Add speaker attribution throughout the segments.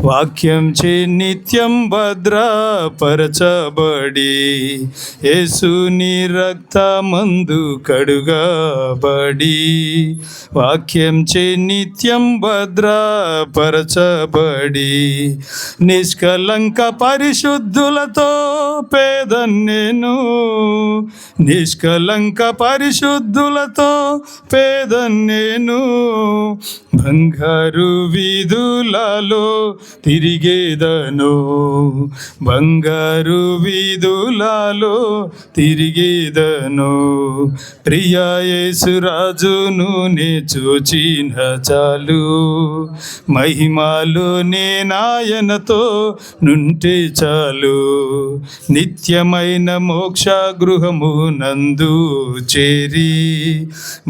Speaker 1: వాక్యం చే నిత్యం భద్రపరచబడి యేసుని రక్తమందు కడుగబడి వాక్యం చే నిత్యం భద్రపరచబడి నిష్కలంక పరిశుద్ధులతో పేదన్నేను నిష్కలంక పరిశుద్ధులతో పేదన్నేను బంగారు వీధులలో తిరిగేదను బంగారు వీధులలో తిరిగేదను ప్రియా యేసురాజును నే చూచిన చాలు మహిమలో నేనాయనతో నుంటే చాలు నిత్యమైన మోక్ష గృహము నందు చేరి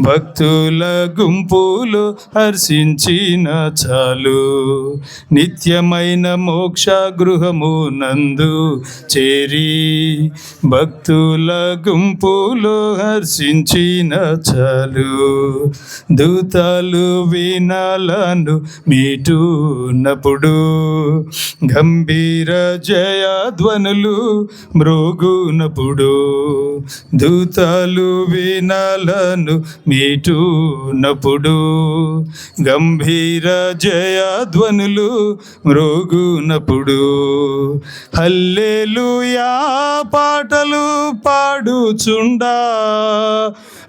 Speaker 1: భక్తుల గుంపులు హర్షించిన చాలు నిత్యమైన మోక్ష గృహము నందు చేరి భక్తుల గుంపులు హర్షించిన చాలు దూతలు వీణాలను మీటున్నప్పుడు గంభీర జయధ్వనులు మ్రోగునప్పుడు దూతలు వీణాలను మీటున్నప్పుడు గంభీర జయధ్వనులు మ్రోగునప్పుడు హల్లెలూయా పాటలు పాడుచుండా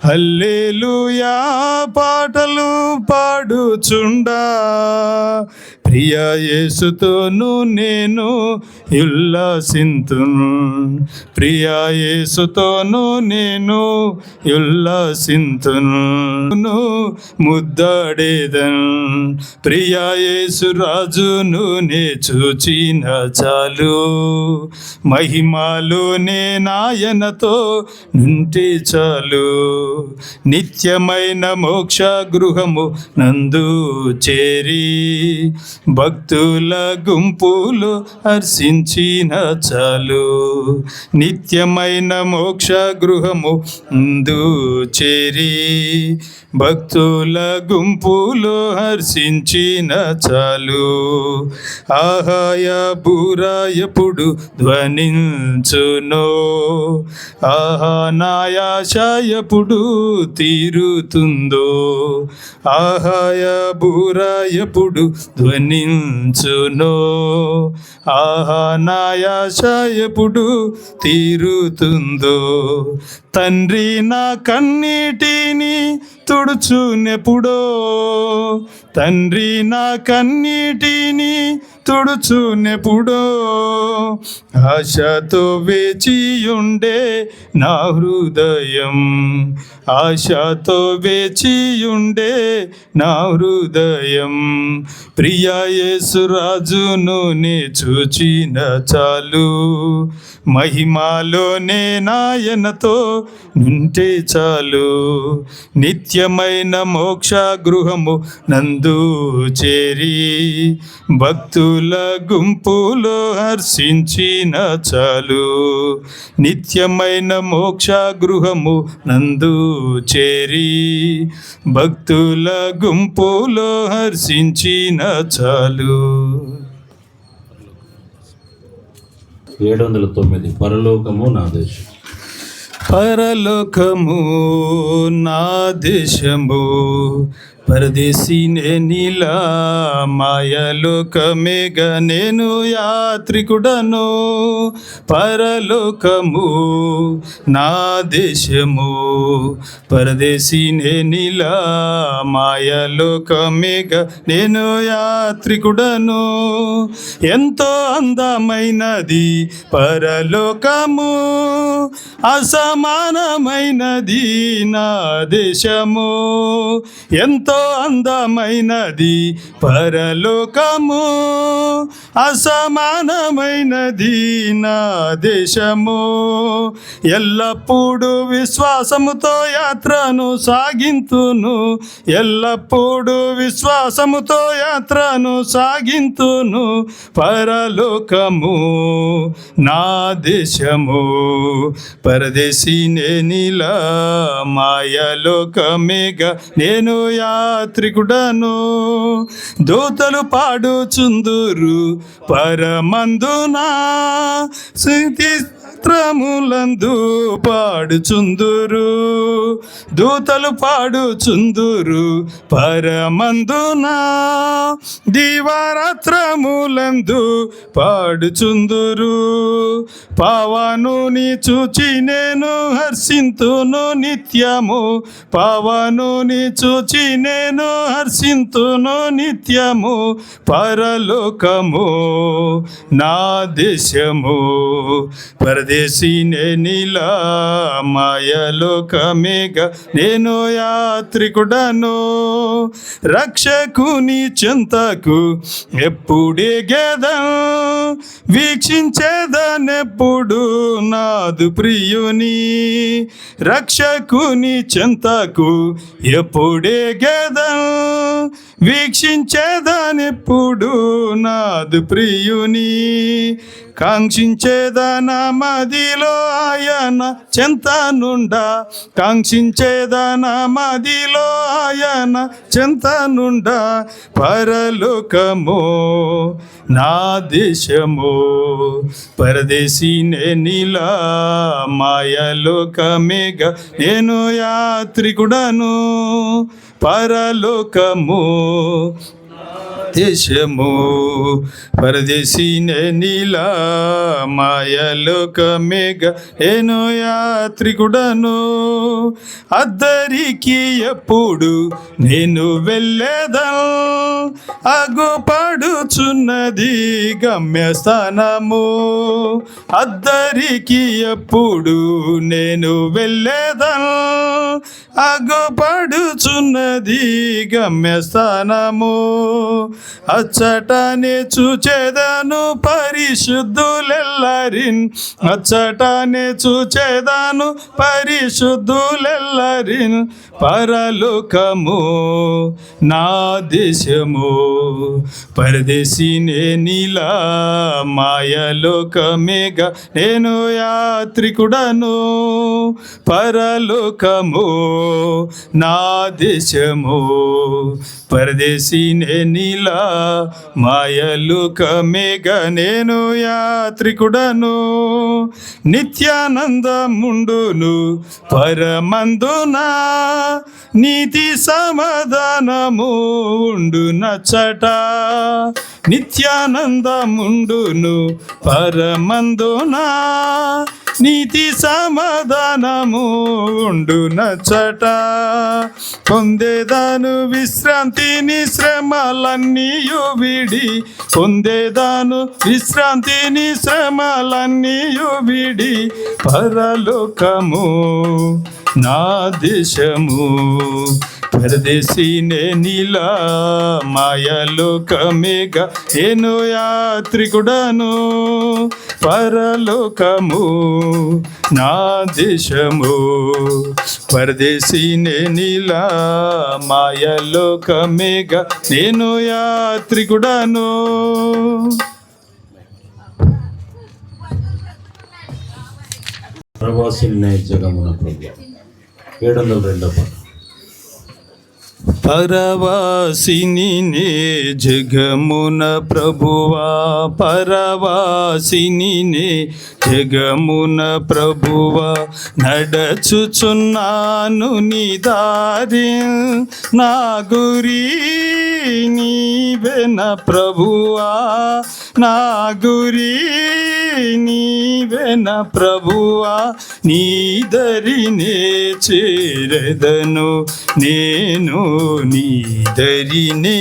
Speaker 1: హల్లెలూయా పాటలు పాడుచుండా ప్రియా యేసుతోను నేను ఉల్లాసింతును ప్రియా యేసుతోను నేను ఉల్లాసింతును ముద్దాడేదన్ ప్రియా యేసు రాజును నే చూచిన చాలు మహిమలో నేనాయనతో నుంటే చాలు నిత్యమైన మోక్ష గృహము నందు చేరి భక్తుల గుంపులు హర్షించిన చాలు నిత్యమైన మోక్ష గృహము నందు చేరి భక్తుల గుంపులు హర్షించిన చాలు ఆహాయ బూరా ఎప్పుడు ధ్వనించునో ఆహా నాయాశ ఎప్పుడు తీరుతుందో ఆహాయ బూరా ఎప్పుడు ధ్వనించునో ఆహా నాయాశ ఎప్పుడు తీరుతుందో తండ్రి నా కన్నీటిని తుడుచునెప్పుడో తండ్రి నా కన్నీటిని తుడుచునెప్పుడో ఆశతో వేచియుండే నా హృదయం ఆశతో వేచియుండే నా హృదయం ప్రియా యేసు రాజును నే చూచిన చాలు మహిమలో నేనాయనతో నుంటే చాలు నిత్యమైన మోక్ష గృహము నందు చేరి భక్తుల గుంపులో హర్షించిన చాలు నిత్యమైన మోక్ష గృహము నందు చేరి భక్తుల గుంపులో హర్షించిన చాలు
Speaker 2: 709 పరలోకము నా దేశం
Speaker 1: పరలోకము నా దేశము పరదేశీ నేనిలా మాయలోకమేగ నేను యాత్రికుడను పరలోకము నా దేశము పరదేశీ నేనిలా మాయలోకమేగ నేను యాత్రికుడను ఎంతో అందమైనది పరలోకము అసమానమైనది నా దేశము ఎంతో అందమైనది పరలోకము అసమానమైనది నా దేశము ఎల్లప్పుడూ విశ్వాసముతో యాత్రను సాగింతును ఎల్లప్పుడూ విశ్వాసముతో యాత్రను సాగింతును పరలోకము నా దేశము పరదేశీ నేనిలా మాయలోకమేగా నేను యాత్రికుడను. దూతలు పాడుచుందురు పరమందునా, స్తోత్రములందు పాడుచుందురు. దూతలు పాడుచుందురు పరమందునా, దివారాత్రములందు పాడుచుందురు. పవనుని చూచి నేను హర్షింతును నిత్యము, పవనుని చూచి నేను హర్షింతును నిత్యము. పరలోకము నా దేశము, పరదేశీ నేనిలా మాయలోకమేగా నేను యాత్రికుడను. రక్షకుని చెంతకు ఎప్పుడే గెదం, వీక్షించేదనెప్పుడు నాదు ప్రియుని. రక్షకుని చెంతకు ఎప్పుడే గెదం, వీక్షించేదనెప్పుడు నాదు ప్రియుని. కాంక్షించేదన మదిలో ఆయన చెంతనుండా, కాంక్షించేదన మదిలో ఆయన చెంతనుండా. పరలోకము నా దేశము, పరదేశీ నేనిలా మాయలోకమేగా నేను యాత్రికుడను. పరలోకము దేశము, పరదేశీ నేనిలా మాయలోకమేగా నేను యాత్రికుడను. అద్దరికి ఎప్పుడు నేను వెళ్ళేదను, అగుపడుచున్నది గమ్యస్థానము. అద్దరికి ఎప్పుడు నేను వెళ్ళేదను, అగుపడుచున్నది గమ్యస్థానము. అచ్చటనే చూచేదాను పరిశుద్ధులెల్లరిన్, అచ్చటనే చూచేదాను పరిశుద్ధులెల్లరిన్. పరలోకము నా దేశము, పరదేశీ నేనిలా మాయలోకమేగా నేను యాత్రికుడను. పరలోకము నా దేశము, పరదేశీ నేనిలా మాయలోకమేగా నేను యాత్రికుడను. నిత్యానందముండును పరమందునా, నీతి సమాధానము ఉండునచ్చట. నిత్యానందముండును పరమందునా, నీతి సమాధానము ఉండునచ్చట. పొందేదాను విశ్రాంతిని శ్రమలన్నీయు విడి, పొందేదాను విశ్రాంతిని శ్రమలన్నీయు విడి. పరలోకము నా దేశము, పరదేశీ నేనిలా మాయలోకమేగా నేను యాత్రికుడను. పరలోకము నా దేశము, పరదేశీ నేనిలా మాయలోకమేగా నేను యాత్రికుడను.
Speaker 2: ప్రవాసిని జగమున ప్రభు 702 పాట.
Speaker 1: పరవాసిని నే జగమున ప్రభువా, పరవాసిని నే జగమున ప్రభువా. నడచుచున్నాను నీ దారి, నా గురి నీవెన ప్రభువా, నా గురి నీవెన ప్రభువా. నీ దరినే చేరెదను నేను, నీ దరినే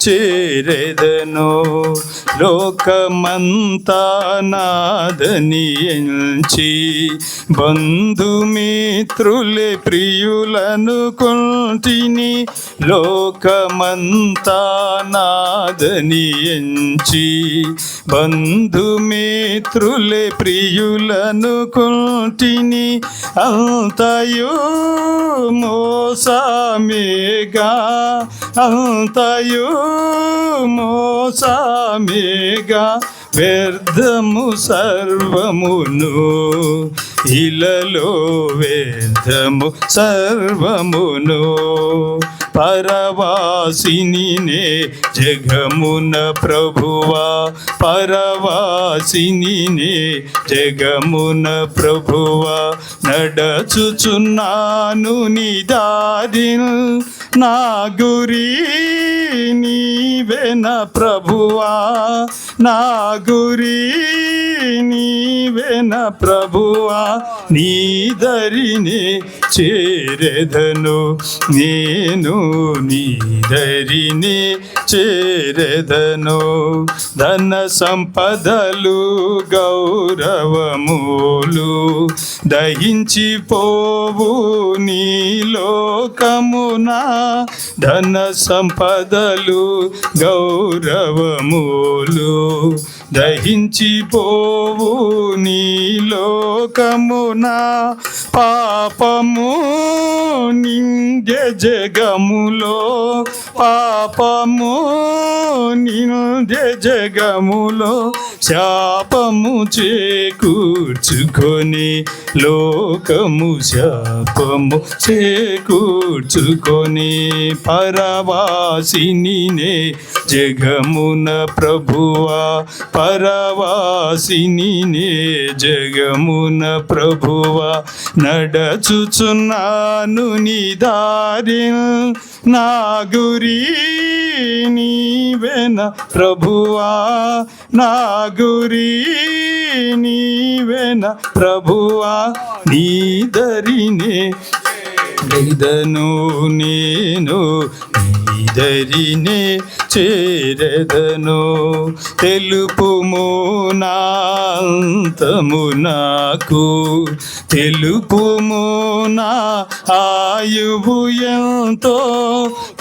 Speaker 1: చేరెదను. లోకమంతా నాదని ఎంచి, బంధుమిత్రులే ప్రియులను కొంటిని. లోకమంతా నాదని ఎంచి, బంధుమిత్రులే ప్రియులను కొంటిని. అంతయు మోసమేగా, అంతయు మోసమేగా. వ్యర్థము సర్వమును ఇలలో, వ్యర్థము సర్వమును. పరవాసినినే జగమున ప్రభువా పరవాసినినే జగమున ప్రభువా నడచుచున్నాను నీ దారిన్ నా గురి నీవేన ప్రభువా నా గురి నీవేన ప్రభువా నీ దరినే చేరెదను నేను నీ దరినే చేరెదను ధన సంపదలు గౌరవములు దహించిపోవు నీ లోకమునా ధన సంపదలు గౌరవములు దహించిపోవు నీ లోకమునా పాపము నిండే జగములో పాపము నిండే జగములో శాపము చేకూర్చుకొని లోకము శాపము చేకూర్చుకొని పరవాసినినే జగమున ప్రభువా పరవాసినినే జగమున ప్రభువా నడచుచున్నాను నీ దారిన్ నా గురి నీవేన ప్రభువా నా గురి నీవేన ప్రభువా నీ దరినే చేరెదను నేను నీ దరినే చేరెదను తెలుపుము నా అంతము నాకు తెలుపుము నా ఆయువు ఎంతో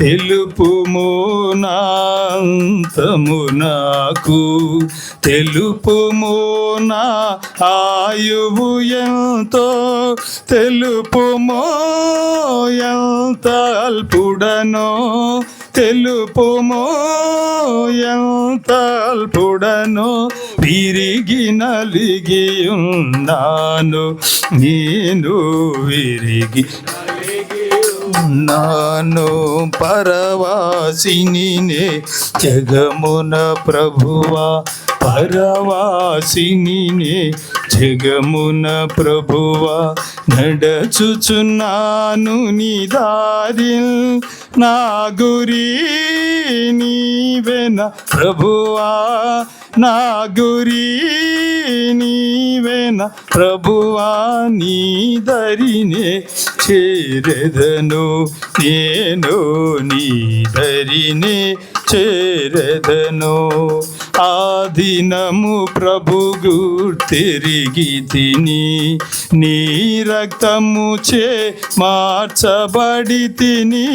Speaker 1: తెలుపుము నా అంతము నాకు తెలుపుము నా ఆయువు ఎంతో తెలుపుము ఎంత అల్పుడనో తెలుపుమో ఎంత అల్పుడనో విరిగి నలిగి ఉన్నాను నేను విరిగి ఉన్నాను పరవాసినినే జగమున ప్రభువా పరవాసినినే జగమున ప్రభువా నడచుచున్నాను నీ దారిల్ నా గురి నీవేన ప్రభువా నా గురి నీవేన ప్రభువా నీ దరినే చేరెదను నేను నీ దరినే చేరెదను ఆ దినము ప్రభు తిరిగి తిని నీ రక్తము చే మార్చబడి తిని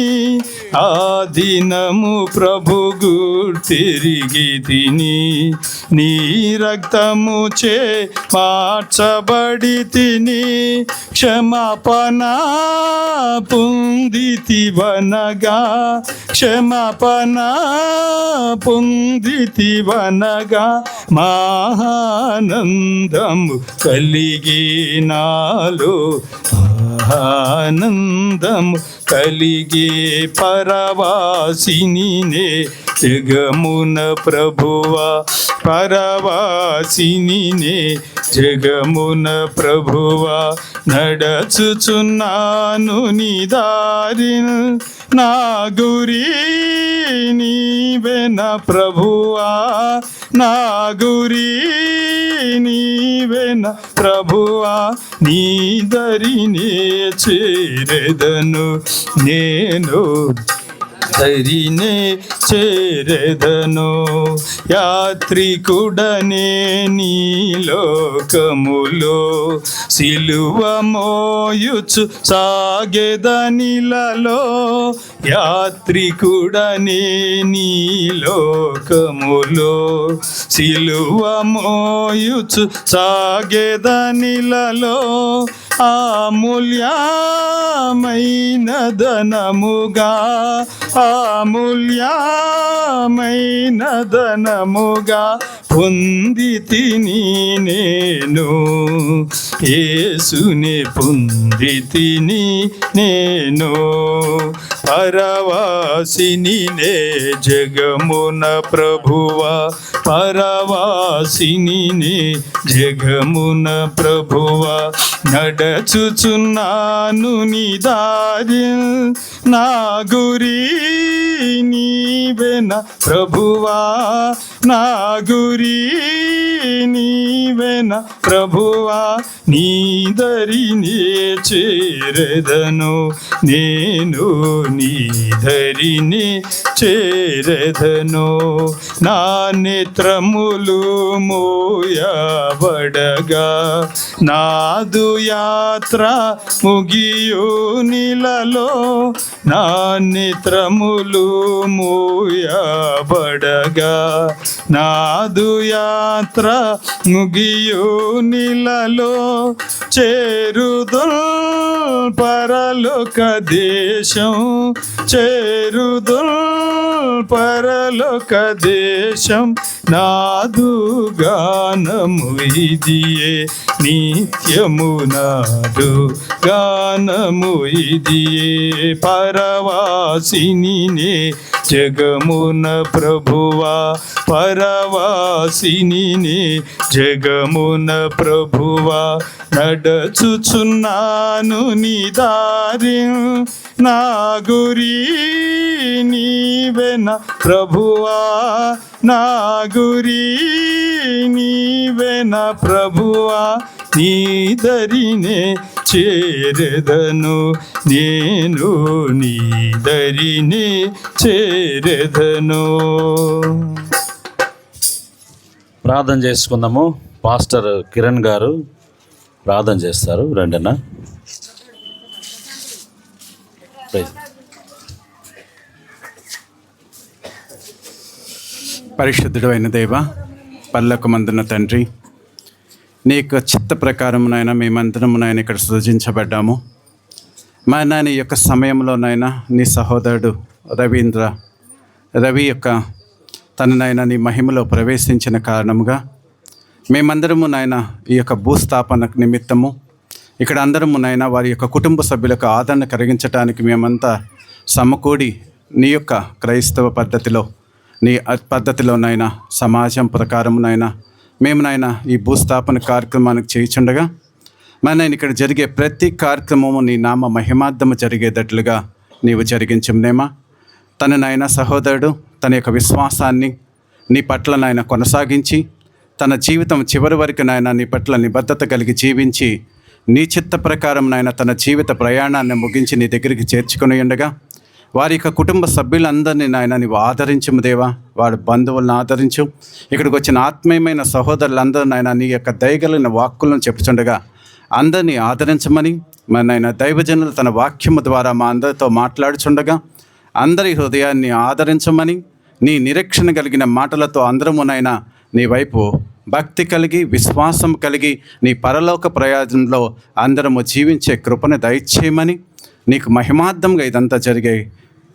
Speaker 1: ఆ దినము ప్రభు తిరిగి తిని నీ రక్తము చే మార్చబడి తిని క్షమాపణ పొందితివనగా క్షమాపణ పొందితివనగా మహానందము కలిగి నాలో ఆనందము కలిగి పరవాసినినే జగమున ప్రభువా పరవాసినినే జగమున ప్రభువా నడచుచున్నాను నీ దారిన్ నా గురి నీవేన ప్రభువా నా గురి నీవేన ప్రభువా నీ దరినే చేరెదను నేను దరినే చేరెదను యాత్రికుడనే నీ లోకములో సిలువ మోయుచు సాగెదనిలలో యాత్రికుడనే నీ లోకములో సిలువ మోయుచు సాగెదనిలలో అమూల్యమైన ధనముగా అమూల్యమైన ధనముగా పొందితిని నేను యేసుని పొందితిని నేను పరవాసిని నే జగమున ప్రభువా పరవాసిని నే జగమున ప్రభువా నడచుచున్నాను నీ దారి నా గురి నీవెన ప్రభువా నా గురి నీవెన ప్రభువా నీ దరినే చేరెదను నేను నీ దరినే చేరెదను నా నేత్రములు మోయబడగా నాదు యాత్ర ముగియు నీలలో నా నేత్రములు మోయబడగా నాదు యాత్ర ముగియు నీలలో చేరుదుల్ పరలోక దేశం చేరుదుల్ పరలోక దేశం నాదు గానము ఇదియే నిత్యము నాదు గానము ఇదియే పరవాసిని నే జగమున ప్రభువా పరవాసిని నే జగమున ప్రభువా నడచుచున్నాను నీ దారి నా గురి నీవెన ప్రభువా నా గురి నీవెన ప్రభువా నీ దరినే చేరెదను నేను నీ దరినే చేరెదను.
Speaker 2: ప్రార్థన చేసుకుందాము. పాస్టర్ కిరణ్ గారు ప్రార్థన చేస్తారు. రండన్నా.
Speaker 3: పరిశుద్ధుడు అయిన దేవ, పరలోకమందున్న తండ్రి, నీ యొక్క చిత్త ప్రకారమునైనా మేమందరమునైనా ఇక్కడ సృజించబడ్డాము. మా నాయన ఈ యొక్క సమయంలోనైనా నీ సహోదరుడు రవి యొక్క తననైనా నీ మహిమలో ప్రవేశించిన కారణముగా మేమందరము నాయన ఈ యొక్క భూస్థాపన నిమిత్తము ఇక్కడ అందరము నాయన వారి యొక్క కుటుంబ సభ్యులకు ఆదరణ కలిగించడానికి మేమంతా సమకూడి నీ యొక్క క్రైస్తవ పద్ధతిలో నీ పద్ధతిలోనైనా సమాజం ప్రకారమునైనా మేము నాయన ఈ భూస్థాపన కార్యక్రమానికి చేయుచుండగా మన నేను ఇక్కడ జరిగే ప్రతి కార్యక్రమము నీ నామ మహిమార్థము జరిగేటట్లుగా నీవు జరిగించమునేమా. తన నాయన సహోదరుడు తన యొక్క విశ్వాసాన్ని నీ పట్ల నాయన కొనసాగించి తన జీవితం చివరి వరకు నాయన నీ పట్ల నిబద్ధత కలిగి జీవించి నీ చిత్త ప్రకారం నాయన తన జీవిత ప్రయాణాన్ని ముగించి నీ దగ్గరికి చేర్చుకుని ఉండగా వారి యొక్క కుటుంబ సభ్యులందరినీ నాయన నీవు ఆదరించుము దేవా. వాడి బంధువులను ఆదరించు. ఇక్కడికి వచ్చిన ఆత్మీయమైన సహోదరులందరూ నాయన నీ యొక్క దయగలిగిన వాక్కులను చెప్పుచుండగా అందరినీ ఆదరించమని మన నాయన దైవజనులు తన వాక్యము ద్వారా మా అందరితో మాట్లాడుచుండగా అందరి హృదయాన్ని ఆదరించమని నీ నిరీక్షణ కలిగిన మాటలతో అందరమునైనా నీ వైపు భక్తి కలిగి విశ్వాసం కలిగి నీ పరలోక ప్రయోజనంలో అందరము జీవించే కృపను దయచేయమని నీకు మహిమార్థంగా ఇదంతా జరిగే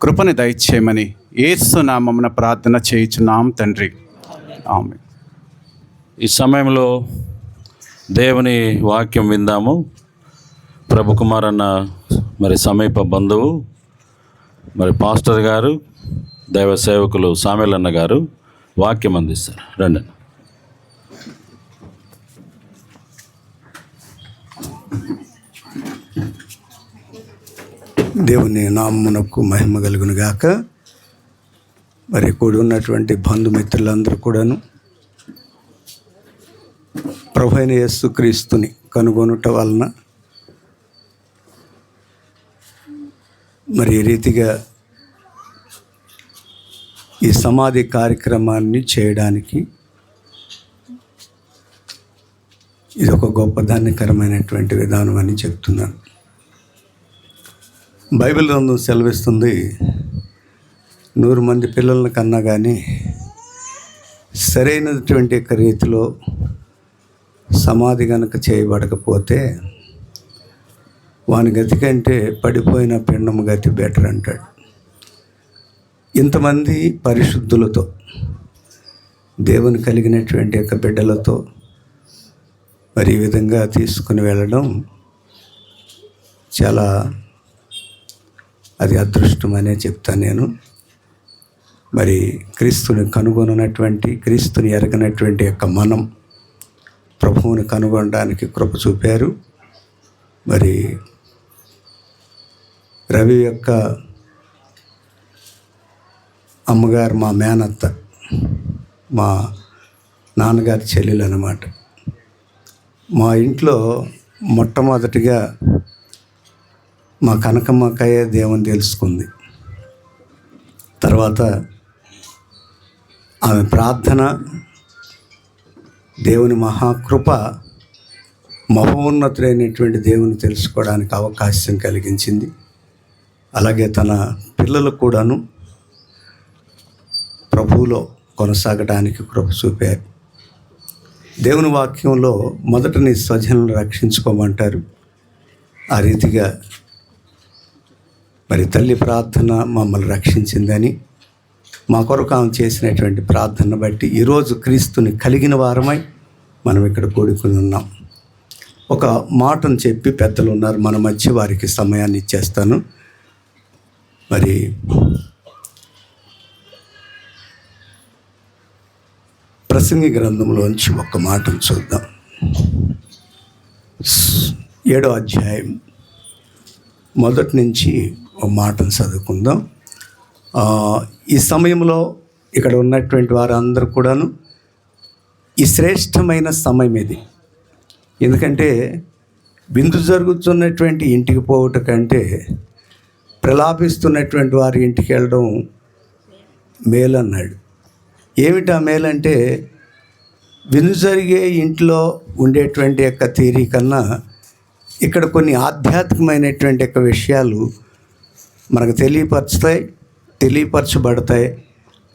Speaker 3: కృపని దయచేయమని యేసు నామమున ప్రార్థన చేయుచున్నాం తండ్రి, ఆమేన్.
Speaker 2: ఈ సమయంలో దేవుని వాక్యం విందాము. ప్రభు కుమార్ అన్న మరి సమీప బంధువు మరి పాస్టర్ గారు దైవ సేవకులు సామెలన్న గారు వాక్యం అందిస్తారు. రండి.
Speaker 4: దేవుని నామమునకు మహిమ కలుగును గాక. మరి కూడి ఉన్నటువంటి బంధుమిత్రులందరూ కూడాను ప్రభువైన యేసుక్రీస్తుని కనుగొనుట వలన మరి ఈ రీతిగా ఈ సమాధి కార్యక్రమాన్ని చేయడానికి ఇది ఒక గొప్ప ధాన్యకరమైనటువంటి విధానం అని చెప్తున్నాను. బైబిల్ గ్రంథం సెలవిస్తుంది, 100 మంది పిల్లలను కన్నా కానీ సరైనటువంటి యొక్క రీతిలో సమాధి కనుక చేయబడకపోతే వాని గతి కంటే పడిపోయిన పిండం గతి బెటర్ అంటాడు. ఇంతమంది పరిశుద్ధులతో దేవుని కలిగినటువంటి యొక్క బిడ్డలతో మరి ఈ విధంగా తీసుకుని వెళ్ళడం చాలా అది అదృష్టం అనే చెప్తాను నేను. మరి క్రీస్తుని కనుగొనటువంటి, క్రీస్తుని ఎరగనటువంటి యొక్క మనం ప్రభువుని కనుగొనడానికి కృప చూపారు. మరి రవి యొక్క అమ్మగారు మా మేనత్త, మా నాన్నగారి చెల్లెలు అన్నమాట. మా ఇంట్లో మొట్టమొదటిగా మా కనకమ్మక్కయ్య దేవుని తెలుసుకుంది. తర్వాత ఆమె ప్రార్థన, దేవుని మహాకృప, మహోన్నతుడైనటువంటి దేవుని తెలుసుకోవడానికి అవకాశం కలిగించింది. అలాగే తన పిల్లలు కూడాను ప్రభువులో కొనసాగడానికి కృప చూపారు. దేవుని వాక్యంలో మొదట నీ స్వజనులను రక్షించుకోమంటారు. ఆ రీతిగా మరి తల్లి ప్రార్థన మమ్మల్ని రక్షించిందని, మా కొరకు ఆమె చేసినటువంటి ప్రార్థన బట్టి ఈరోజు క్రీస్తుని కలిగిన వారమై మనం ఇక్కడ కూడుకుని ఉన్నాం. ఒక మాటను చెప్పి పెద్దలు ఉన్నారు మన మధ్య, వారికి సమయాన్ని ఇచ్చేస్తాను. మరి ప్రసంగి గ్రంథంలోంచి ఒక మాటను చూద్దాం. 7వ అధ్యాయం మొదటి నుంచి ఒక మాటను చదువుకుందాం. ఈ సమయంలో ఇక్కడ ఉన్నటువంటి వారందరూ కూడాను ఈ శ్రేష్టమైన సమయం ఇది. ఎందుకంటే విందు జరుగుతున్నటువంటి ఇంటికి పోవటం కంటే ప్రలాపిస్తున్నటువంటి వారి ఇంటికి వెళ్ళడం మేలు అన్నాడు. ఏమిటా మేలంటే, విందు జరిగే ఇంట్లో ఉండేటువంటి యొక్క థియరీ కన్నా ఇక్కడ కొన్ని ఆధ్యాత్మికమైనటువంటి యొక్క విషయాలు మనకు తెలియపరచబడతాయి.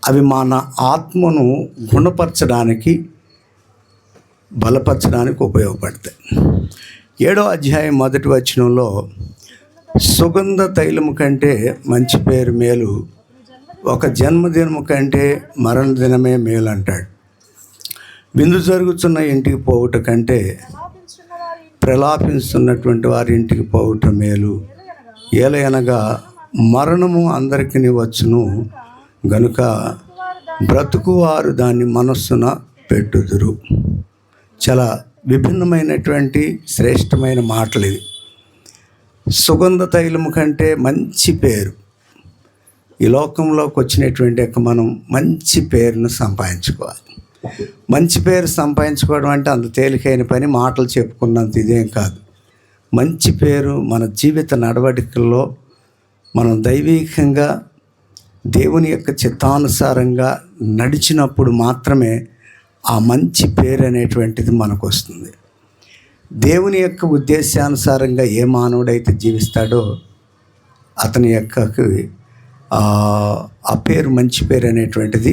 Speaker 4: అవి మన ఆత్మను గుణపరచడానికి, బలపరచడానికి ఉపయోగపడతాయి. 7వ అధ్యాయం మొదటి వచనంలో సుగంధ తైలము కంటే మంచి పేరు మేలు, ఒక జన్మదినము కంటే మరణదినమే మేలు అంటాడు. విందు జరుగుతున్న ఇంటికి పోవుట కంటే ప్రలాపించుతున్నటువంటి వారి ఇంటికి పోవుట మేలు. ఏలయనగా మరణము అందరికీ వచ్చును గనుక బ్రతుకువారు దాన్ని మనస్సున పెట్టుదురు. చాలా విభిన్నమైనటువంటి శ్రేష్టమైన మాటలు ఇవి. సుగంధ తైలము కంటే మంచి పేరు. ఈ లోకంలోకి వచ్చినటువంటి యొక్క మనం మంచి పేరును సంపాదించుకోవాలి. మంచి పేరు సంపాదించుకోవడం అంటే అంత తేలికైన పని, మాటలు చెప్పుకున్నంత ఇదేం కాదు. మంచి పేరు మన జీవిత నడవడికల్లో మనం దైవీకంగా దేవుని యొక్క చిత్తానుసారంగా నడిచినప్పుడు మాత్రమే ఆ మంచి పేరు అనేటువంటిది మనకు వస్తుంది. దేవుని యొక్క ఉద్దేశానుసారంగా ఏ మానవుడైతే జీవిస్తాడో అతని యొక్క ఆ పేరు, మంచి పేరు అనేటువంటిది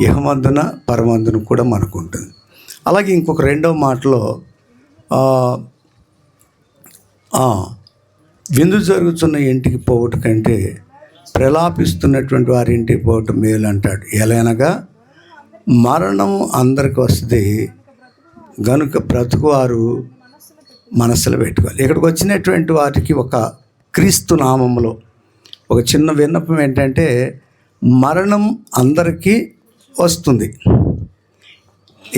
Speaker 4: ఇహమందున పరమందున కూడా మనకు ఉంటుంది. అలాగే ఇంకొక రెండవ మాటలో విందు జరుగుతున్న ఇంటికి పోవటం కంటే ప్రలాపిస్తున్నటువంటి వారి ఇంటికి పోవటం మేలు అంటాడు. ఎలానగా మరణం అందరికి వస్తుంది గనుక బ్రతుకువారు మనసులో పెట్టుకోవాలి. ఇక్కడికి వచ్చినటువంటి వారికి ఒక క్రీస్తు నామములో ఒక చిన్న విన్నపం ఏంటంటే, మరణం అందరికీ వస్తుంది.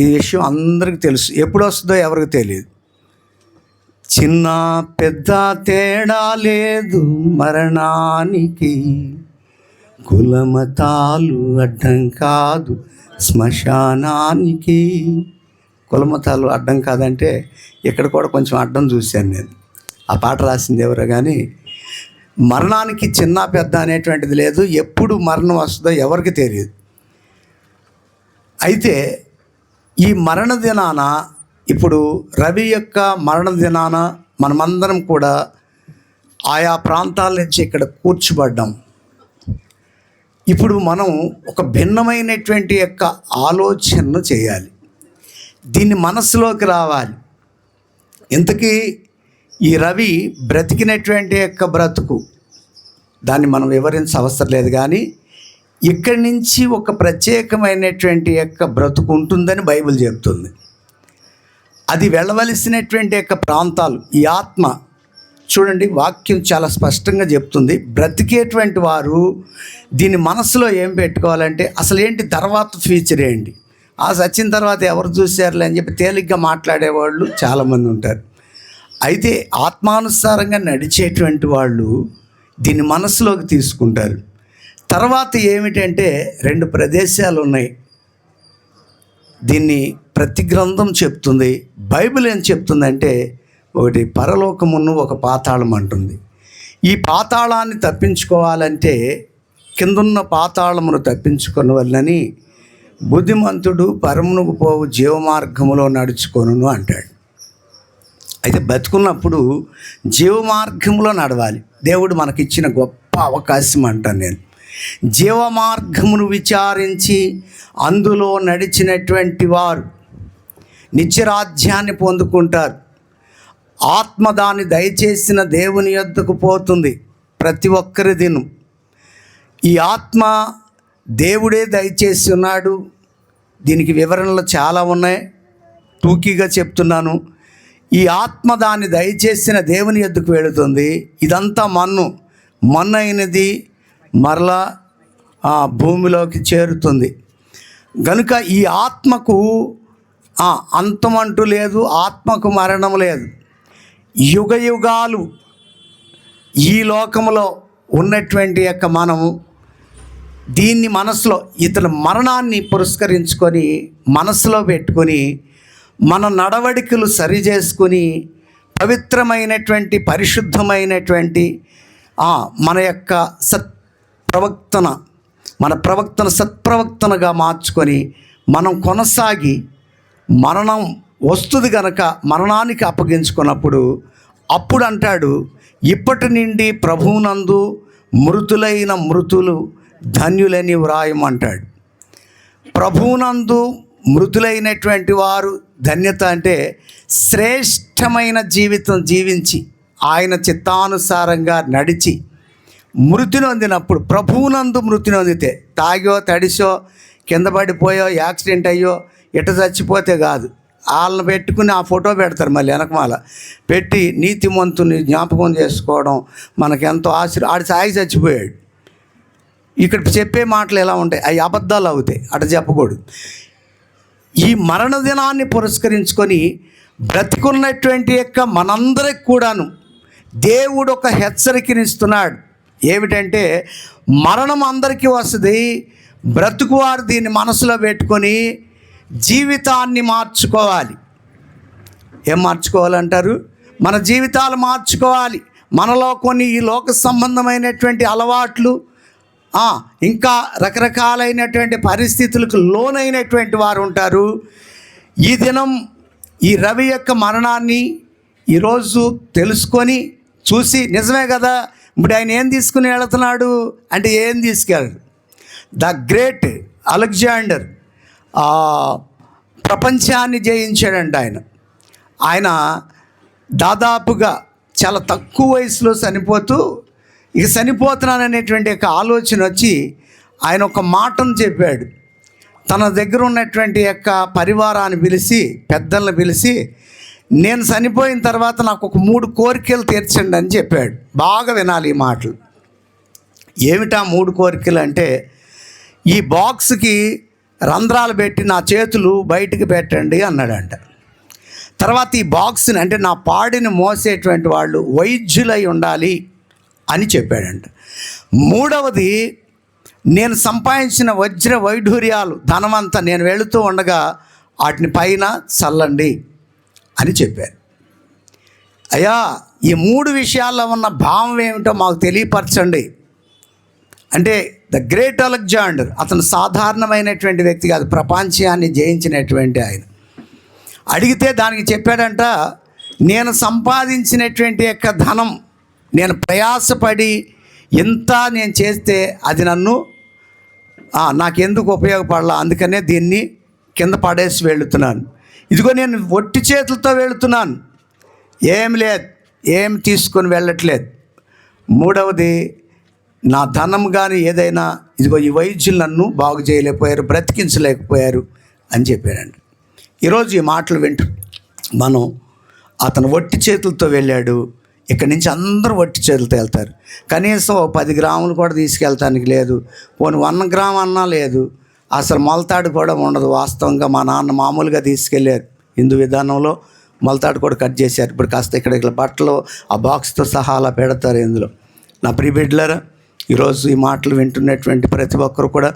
Speaker 4: ఈ విషయం అందరికీ తెలుసు. ఎప్పుడు వస్తుందో ఎవరికి తెలియదు. చిన్న పెద్ద తేడా లేదు మరణానికి, కులమతాలు అడ్డం కాదు శ్మశానానికి. కులమతాలు అడ్డం కాదంటే ఇక్కడ కూడా కొంచెం అడ్డం చూశాను నేను. ఆ పాట రాసింది ఎవరో కానీ మరణానికి చిన్న పెద్ద అనేటువంటిది లేదు. ఎప్పుడు మరణం వస్తుందో ఎవరికి తెలియదు. అయితే ఈ మరణ దినాన, ఇప్పుడు రవి యొక్క మరణ దినాన మనమందరం కూడా ఆయా ప్రాంతాల నుంచి ఇక్కడ కూర్చోబడ్డాం. ఇప్పుడు మనం ఒక భిన్నమైనటువంటి యొక్క ఆలోచనను చేయాలి. దీన్ని మనసులోకి రావాలి. ఇంతకీ ఈ రవి బ్రతికినటువంటి యొక్క బ్రతుకు, దాన్ని మనం వివరించ అవసరం లేదు. కానీ ఇక్కడి నుంచి ఒక ప్రత్యేకమైనటువంటి యొక్క బ్రతుకు ఉంటుందని బైబిల్ చెప్తుంది. అది వెళ్ళవలసినటువంటి యొక్క ప్రాంతాలు, ఈ ఆత్మ చూడండి, వాక్యం చాలా స్పష్టంగా చెప్తుంది. బ్రతికేటువంటి వారు దీన్ని మనసులో ఏం పెట్టుకోవాలంటే, అసలు ఏంటి తర్వాత ఫ్యూచర్ ఏంటి, చచ్చిన తర్వాత ఎవరు చూశారులే అని చెప్పి తేలిగ్గా మాట్లాడేవాళ్ళు చాలామంది ఉంటారు. అయితే ఆత్మానుసారంగా నడిచేటువంటి వాళ్ళు దీన్ని మనసులోకి తీసుకుంటారు. తర్వాత ఏమిటంటే 2 ప్రదేశాలు ఉన్నాయి. దీన్ని ప్రతి గ్రంథం చెప్తుంది. బైబిల్ ఏం చెప్తుందంటే, ఒకటి పరలోకమును, ఒక పాతాళం అంటుంది. ఈ పాతాళాన్ని తప్పించుకోవాలంటే కిందున్న పాతాళమును తప్పించుకున్న వల్లని బుద్ధిమంతుడు పరమునకు పోవు జీవమార్గములో నడుచుకొనును అంటాడు. అయితే బతుకున్నప్పుడు జీవమార్గంలో నడవాలి. దేవుడు మనకిచ్చిన గొప్ప అవకాశం అంటాను నేను. జీవమార్గమును విచారించి అందులో నడిచినటువంటి వారు నిత్యరాజ్యాన్ని పొందుకుంటారు. ఆత్మ దాన్ని దయచేసిన దేవుని యొద్దకు పోతుంది ప్రతి ఒక్కరి దినం. ఈ ఆత్మ దేవుడే దయచేసి ఉన్నాడు. దీనికి వివరణలు చాలా ఉన్నాయి, టూకీగా చెప్తున్నాను. ఈ ఆత్మ దాన్ని దయచేసిన దేవుని యొద్దకు వెళుతుంది. ఇదంతా మన్ను అయినది మరలా భూమిలోకి చేరుతుంది. కనుక ఈ ఆత్మకు అంతమంటూ లేదు, ఆత్మకు మరణం లేదు. యుగ యుగాలు ఈ లోకంలో ఉన్నటువంటి యొక్క మనము దీన్ని మనసులో, ఇతని మరణాన్ని పురస్కరించుకొని మనసులో పెట్టుకొని మన నడవడికలు సరి చేసుకొని పవిత్రమైనటువంటి పరిశుద్ధమైనటువంటి మన యొక్క మన ప్రవక్తన సత్ప్రవక్తనగా మార్చుకొని మనం కొనసాగి మరణం వస్తుంది కనుక మరణానికి అప్పగించుకున్నప్పుడు అప్పుడు అంటాడు, ఇప్పటి నుండి ప్రభువునందు మృతులైన మృతులు ధన్యులని వ్రాయమంటాడు. ప్రభువునందు మృతులైనటువంటి వారు ధన్యత అంటే శ్రేష్టమైన జీవితం జీవించి ఆయన చిత్తానుసారంగా నడిచి మృతి నొందినప్పుడు, ప్రభువునందు మృతి నొందితే, తాగో తడిసో కింద పడిపోయో యాక్సిడెంట్ అయ్యో ఇట చచ్చిపోతే కాదు. వాళ్ళని పెట్టుకుని ఆ ఫోటో పెడతారు, మళ్ళీ వెనకమాల పెట్టి నీతిమంతుని జ్ఞాపకం చేసుకోవడం మనకెంతో ఆడి సాగి చచ్చిపోయాడు. ఇక్కడ చెప్పే మాటలు ఎలా ఉంటాయి, అవి అబద్ధాలు అవుతాయి, అట చెప్పకూడదు. ఈ మరణ దినాన్ని పురస్కరించుకొని బ్రతికున్నటువంటి యొక్క మనందరికి కూడాను దేవుడు ఒక హెచ్చరికనిస్తున్నాడు. ఏమిటంటే, మరణం అందరికీ వస్తుంది. బ్రతుకువారు దీన్ని మనసులో పెట్టుకొని జీవితాన్ని మార్చుకోవాలి. ఏం మార్చుకోవాలంటారు? మన జీవితాలు మార్చుకోవాలి. మనలో కొన్ని ఈ లోక సంబంధమైనటువంటి అలవాట్లు, ఇంకా రకరకాలైనటువంటి పరిస్థితులకు లోనైనటువంటి వారు ఉంటారు. ఈ దినం ఈ రవి యొక్క మరణాన్ని ఈరోజు తెలుసుకొని చూసి, నిజమే కదా, ఇప్పుడు ఆయన ఏం తీసుకుని వెళుతున్నాడు అంటే ఏం తీసుకెళ్ళడు. ద గ్రేట్ అలెగ్జాండర్ ప్రపంచాన్ని జయించాడంట. ఆయన దాదాపుగా చాలా తక్కువ వయసులో చనిపోతూ, ఇక చనిపోతున్నాననేటువంటి ఒక ఆలోచన వచ్చి ఆయన ఒక మాటను చెప్పాడు. తన దగ్గర ఉన్నటువంటి యొక్క పరివారాన్ని పిలిచి, పెద్దలను పిలిచి, నేను చనిపోయిన తర్వాత నాకు ఒక 3 కోరికలు తీర్చండి అని చెప్పాడు. బాగా వినాలి ఈ మాటలు. ఏమిటా 3 కోరికలు అంటే, ఈ బాక్స్కి రంధ్రాలు పెట్టి నా చేతులు బయటికి పెట్టండి అన్నాడంట. తర్వాత ఈ బాక్స్ని, అంటే నా పాడిని మోసేటువంటి వాళ్ళు వైద్యులై ఉండాలి అని చెప్పాడంట. 3వది, నేను సంపాదించిన వజ్ర వైఢూర్యాలు ధనమంతా నేను వెళుతూ ఉండగా వాటిని పైన చల్లండి అని చెప్పారు. అయ్యా, ఈ 3 విషయాల్లో ఉన్న భావం ఏమిటో మాకు తెలియపరచండి అంటే, ద గ్రేట్ అలెగ్జాండర్ అతను సాధారణమైనటువంటి వ్యక్తి కాదు, ప్రపంచాన్ని జయించినటువంటి ఆయన. అడిగితే దానికి చెప్పాడంట, నేను సంపాదించినటువంటి యొక్క ధనం, నేను ప్రయాసపడి ఎంత నేను చేస్తే అది నాకెందుకు ఉపయోగపడాల, అందుకనే దీన్ని కింద పడేసి వెళుతున్నాను. ఇదిగో నేను ఒట్టి చేతులతో వెళుతున్నాను, ఏం లేదు, ఏం తీసుకొని వెళ్ళట్లేదు. 3వది, నా ధనం కానీ ఏదైనా, ఇదిగో ఈ వైద్యులు నన్ను బాగు చేయలేకపోయారు, బ్రతికించలేకపోయారు అని చెప్పాడండి. ఈరోజు ఈ మాటలు వింటూ మనం, అతను ఒట్టి చేతులతో వెళ్ళాడు, ఇక్కడి నుంచి అందరూ వట్టి చేతులతో వెళ్తారు. కనీసం 10 గ్రాములు కూడా తీసుకెళ్తానికి లేదు, పోనీ 1 గ్రామ్ అన్నా లేదు, అసలు మొలతాడు కూడా ఉండదు. వాస్తవంగా మా నాన్న మామూలుగా తీసుకెళ్ళారు, హిందూ విధానంలో మొలతాడు కూడా కట్ చేశారు. ఇప్పుడు కాస్త ఇక్కడ బట్టలు ఆ బాక్స్తో సహా అలా పెడతారు ఇందులో. నా ప్రియ బిడ్డలారా, ఈరోజు ఈ మాటలు వింటున్నటువంటి ప్రతి ఒక్కరు కూడా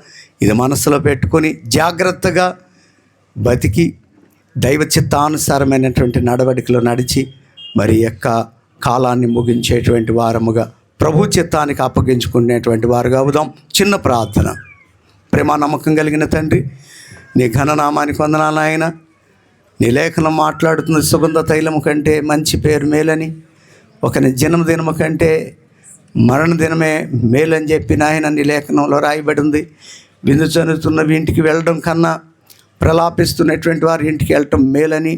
Speaker 4: ఇది మనసులో పెట్టుకొని జాగ్రత్తగా బతికి దైవ చిత్తానుసారమైనటువంటి నడవడికలో నడిచి మరి యొక్క కాలాన్ని ముగించేటువంటి వారముగా ప్రభు చిత్తానికి అప్పగించుకునేటువంటి వారుగా అవుదాం. చిన్న ప్రార్థన. ప్రేమ నమ్మకం కలిగిన తండ్రి, నీ ఘననామానికి వందనాలు ఆయన. నీ లేఖనం మాట్లాడుతున్న సుగంధ తైలము కంటే మంచి పేరు మేలని, ఒకని జన్మదినము కంటే మరణ దినమే మేలని చెప్పి నాయన నీ లేఖనంలో రాయబడి ఉంది. విందు చెందుతున్న ఇంటికి వెళ్ళడం కన్నా ప్రలాపిస్తున్నటువంటి వారి ఇంటికి వెళ్ళటం మేలని,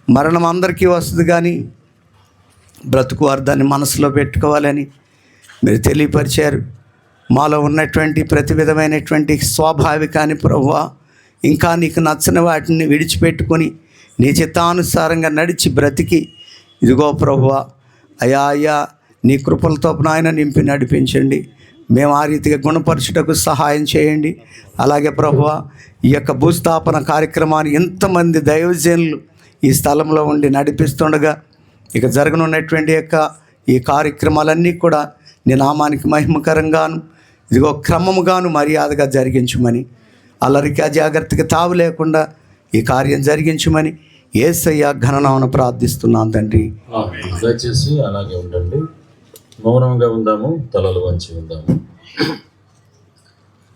Speaker 4: మరణం అందరికీ వస్తుంది కానీ బ్రతుకు వారు దాన్ని మనసులో పెట్టుకోవాలని మీరు తెలియపరిచారు. మాలో ఉన్నటువంటి ప్రతి విధమైనటువంటి స్వాభావికాన్ని ప్రభువా, ఇంకా నీకు నచ్చని వాటిని విడిచిపెట్టుకొని నీ చిత్తానుసారంగా నడిచి బ్రతికి ఇదిగో ప్రభువా అయా అయ్యా నీ కృపలతో నాయన నింపి నడిపించండి. మేము ఆ రీతిగా గుణపరచుటకు సహాయం చేయండి. అలాగే ప్రభువా, ఈ యొక్క భూస్థాపన కార్యక్రమాన్ని ఎంతమంది దైవజనులు ఈ స్థలంలో ఉండి నడిపిస్తుండగా ఇక జరగనున్నటువంటి యొక్క ఈ కార్యక్రమాలన్నీ కూడా నీ నామానికి మహిమకరంగాను ఇదిగో క్రమముగాను మర్యాదగా జరిగించమని, అల్లరికి అజాగ్రత్తకి తావు లేకుండా ఈ కార్యం జరిగించమని యేసయ్య ఘననామమున ప్రార్థిస్తున్నాను తండ్రి.
Speaker 2: దయచేసి అలాగే ఉండండి, మౌనంగా ఉందాము, తలలు వంచి ఉందాము.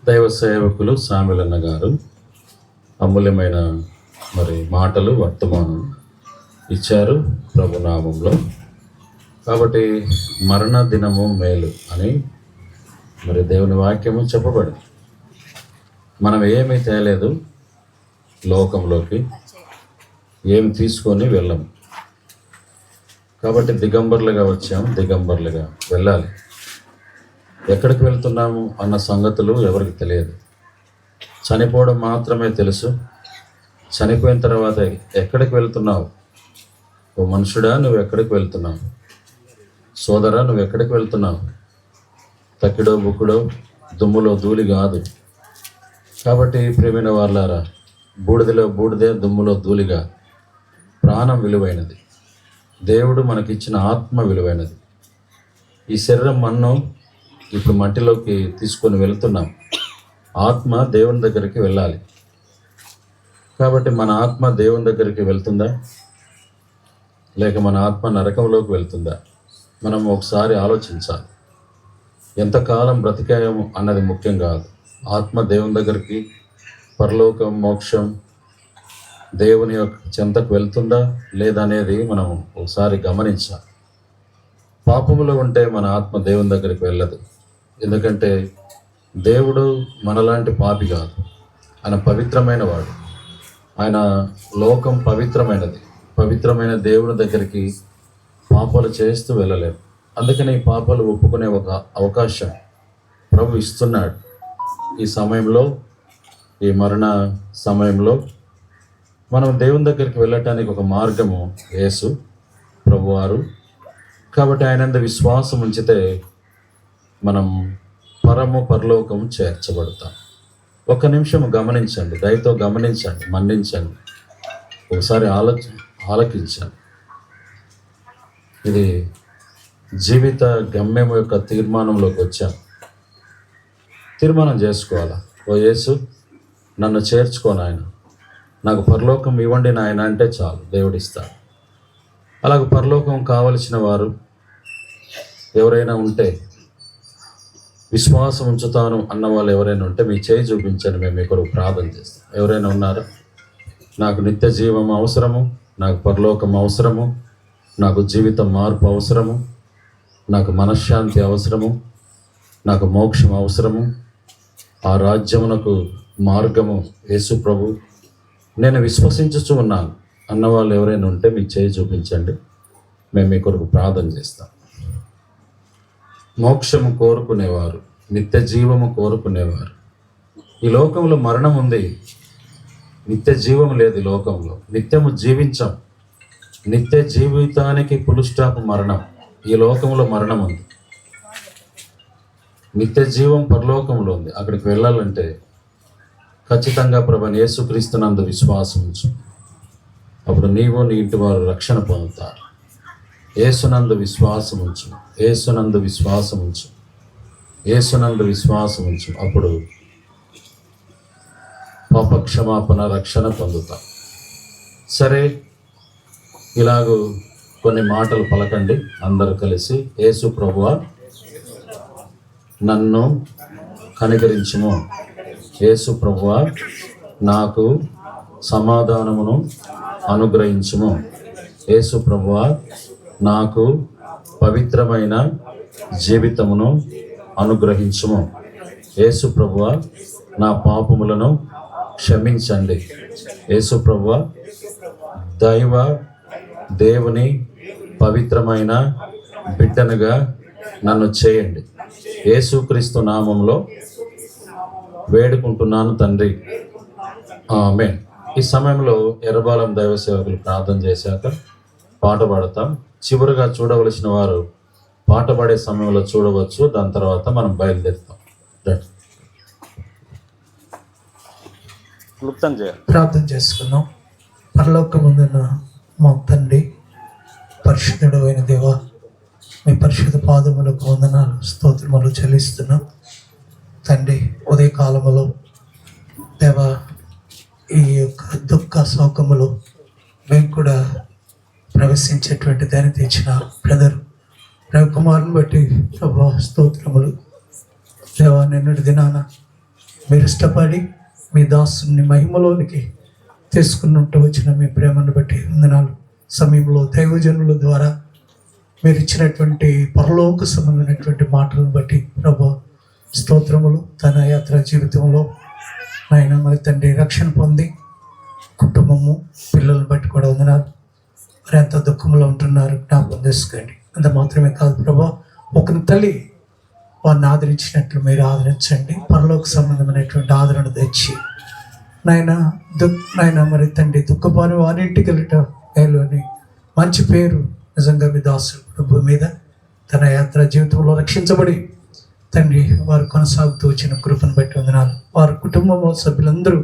Speaker 2: దైవ సేవకులు సామిలన్న గారు అమూల్యమైన మరి మాటలు వర్తమానం ఇచ్చారు ప్రభునామంలో. కాబట్టి మరణ దినము మేలు అని మరి దేవుని వాక్యము చెప్పబడింది. మనం ఏమీ తేలేదు లోకంలోకి, ఏమి తీసుకొని వెళ్ళము. కాబట్టి దిగంబర్లుగా వచ్చాము, దిగంబర్లుగా వెళ్ళాలి. ఎక్కడికి వెళ్తున్నాము అన్న సంగతులు ఎవరికి తెలియదు. చనిపోవడం మాత్రమే తెలుసు. చనిపోయిన తర్వాత ఎక్కడికి వెళ్తున్నావు? ఓ మనుషుడా, నువ్వు ఎక్కడికి వెళ్తున్నావు? సోదరా, నువ్వు ఎక్కడికి వెళ్తున్నావు? తక్కిడో బుక్కుడో దుమ్ములో ధూళి కాదు. కాబట్టి ప్రియమైన వాళ్ళారా, బూడిదలో బూడిదే, దుమ్ములో ధూళిగా. ప్రాణం విలువైనది, దేవుడు మనకిచ్చిన ఆత్మ విలువైనది. ఈ శరీరం మన్ను ఇప్పుడు మట్టిలోకి తీసుకొని వెళ్తున్నాం. ఆత్మ దేవుని దగ్గరికి వెళ్ళాలి. కాబట్టి మన ఆత్మ దేవుని దగ్గరికి వెళ్తుందా, లేక మన ఆత్మ నరకంలోకి వెళ్తుందా? మనం ఒకసారి ఆలోచించాలి. ఎంతకాలం బ్రతికాయము అన్నది ముఖ్యం కాదు. ఆత్మ దేవుని దగ్గరికి, పరలోకం, మోక్షం, దేవుని యొక్క చెంతకు వెళ్తుందా లేదా అనేది మనం ఒకసారి గమనించాలి. పాపములో ఉంటే మన ఆత్మ దేవుని దగ్గరికి వెళ్ళదు. ఎందుకంటే దేవుడు మనలాంటి పాపి కాదు, ఆయన పవిత్రమైన వాడు. ఆయన లోకం పవిత్రమైనది. పవిత్రమైన దేవుని దగ్గరికి పాపాలు చేస్తూ వెళ్ళలేము. అందుకని ఈ పాపాలు ఒప్పుకునే ఒక అవకాశం ప్రభు ఇస్తున్నాడు. ఈ సమయంలో, ఈ మరణ సమయంలో మనం దేవుని దగ్గరికి వెళ్ళటానికి ఒక మార్గము యేసు ప్రభువారు. కాబట్టి ఆయనందు విశ్వాసం ఉంచితే మనం పరలోకం చేర్చబడతాం. ఒక్క నిమిషం గమనించండి, దయతో గమనించండి, మన్నించండి, ఒకసారి ఆలకించండి. ఇది జీవిత గమ్యం యొక్క తీర్మానంలోకి వచ్చాం. తీర్మానం చేసుకోవాలా, ఓ యేసు నన్ను చేర్చుకో నాయన, నాకు పరలోకం ఇవ్వండి నాయన అంటే చాలు, దేవుడిస్తాడు. అలాగే పరలోకం కావలసిన వారు ఎవరైనా ఉంటే, విశ్వాసం ఉంచుతాను అన్న వాళ్ళు ఎవరైనా ఉంటే మీ చేయి చూపించండి, మేము మీ కొరకు ప్రార్థన చేస్తాం. ఎవరైనా ఉన్నారా? నాకు నిత్య జీవం అవసరము, నాకు పరలోకం అవసరము, నాకు జీవిత మార్పు అవసరము, నాకు మనశ్శాంతి అవసరము, నాకు మోక్షం అవసరము, ఆ రాజ్యమునకు మార్గము యేసు ప్రభు, నేను విశ్వసించుచు ఉన్నాను అన్నవాళ్ళు ఎవరైనా ఉంటే మీ చేయి చూపించండి, మేము మీ కొరకు ప్రార్థన చేస్తాం. మోక్షము కోరుకునేవారు, నిత్య జీవము కోరుకునేవారు. ఈ లోకంలో మరణం ఉంది, నిత్య జీవం లేదు. ఈ లోకంలో నిత్యము జీవించాం. నిత్య జీవితానికి ఫుల్ స్టాప్ మరణం. ఈ లోకంలో మరణం ఉంది, నిత్య జీవం పరలోకంలో ఉంది. అక్కడికి వెళ్ళాలంటే ఖచ్చితంగా ప్రభువైన యేసుక్రీస్తునందు విశ్వాసం ఉంచు. అప్పుడు నీవు నీ ఇంటి వారు రక్షణ పొందుతారు. యేసునందు విశ్వాసం ఉంచు, యేసునందు విశ్వాసం ఉంచు, యేసునందు విశ్వాసం ఉంచు. అప్పుడు పాప క్షమాపణ, రక్షణ పొందుతాం. సరే, ఇలాగూ కొన్ని మాటలు పలకండి అందరూ కలిసి. యేసు ప్రభువా నన్ను కనికరించుము, యేసు ప్రభువా నాకు సమాధానమును అనుగ్రహించుము, యేసు ప్రభువా నాకు పవిత్రమైన జీవితమును అనుగ్రహించుము, యేసు ప్రభువా నా పాపములను క్షమించండి, యేసు ప్రభువా దేవుని పవిత్రమైన బిడ్డనుగా నన్ను చేయండి. యేసుక్రీస్తు నామంలో వేడుకుంటున్నాను తండ్రి, ఆమేన్. ఈ సమయంలో ఎర్రబాలెం దైవ సేవకులు ప్రార్థన చేశాక పాట పాడతాం. చివరిగా చూడవలసిన వారు పాట పాడే సమయంలో చూడవచ్చు. దాని తర్వాత మనం బయలుదేరుతాం.
Speaker 5: ప్రార్థన చేసుకున్నాం. పరలోకమందున్న మా తండ్రి, పరిశుద్ధుడు అయిన దేవ, మీ పరిశుద్ధ పాదములకు వందనాలు, స్తోత్రములు చెల్లిస్తున్నాం తండ్రి. ఉదయకాలములో దేవ, ఈ యొక్క దుఃఖ శోకములో మేము కూడా ప్రవేశించేటువంటి దాన్ని తెచ్చిన బ్రదర్ రవికుమార్ని బట్టి ప్రభా స్తోత్రములు. దేవా, నిన్నటి దినాన మీరు ఇష్టపడి మీ దాసుని మహిమలోనికి తీసుకున్నట్టు వచ్చిన మీ ప్రేమను బట్టి వందనాలు. సమయంలో దైవజనుల ద్వారా మీరు ఇచ్చినటువంటి పరలోక సంబంధమైనటువంటి మాటలను బట్టి ప్రభా స్తోత్రములు. తన యాత్ర జీవితంలో ఆయన మరి తండ్రి రక్షణ పొంది కుటుంబము పిల్లలను బట్టి కూడా వందనాలు. మరి ఎంత దుఃఖంలో ఉంటున్నారు జ్ఞాపకం చేసుకోండి. అంత మాత్రమే కాదు ప్రభా, ఒకరి తల్లి వారిని ఆదరించినట్లు మీరు ఆదరించండి. పరలోక సంబంధమైనటువంటి ఆదరణ తెచ్చి నాయన మరి తండ్రి దుఃఖపాని వారింటికి వెళ్ళట మేలు అని మంచి పేరు నిజంగా మీ దాసు ప్రభు మీద తన యాత్ర జీవితంలో రక్షించబడి తండ్రి వారు కొనసాగుతూ వచ్చిన కృపను బట్టి వందనాలు. వారి కుటుంబం సభ్యులందరూ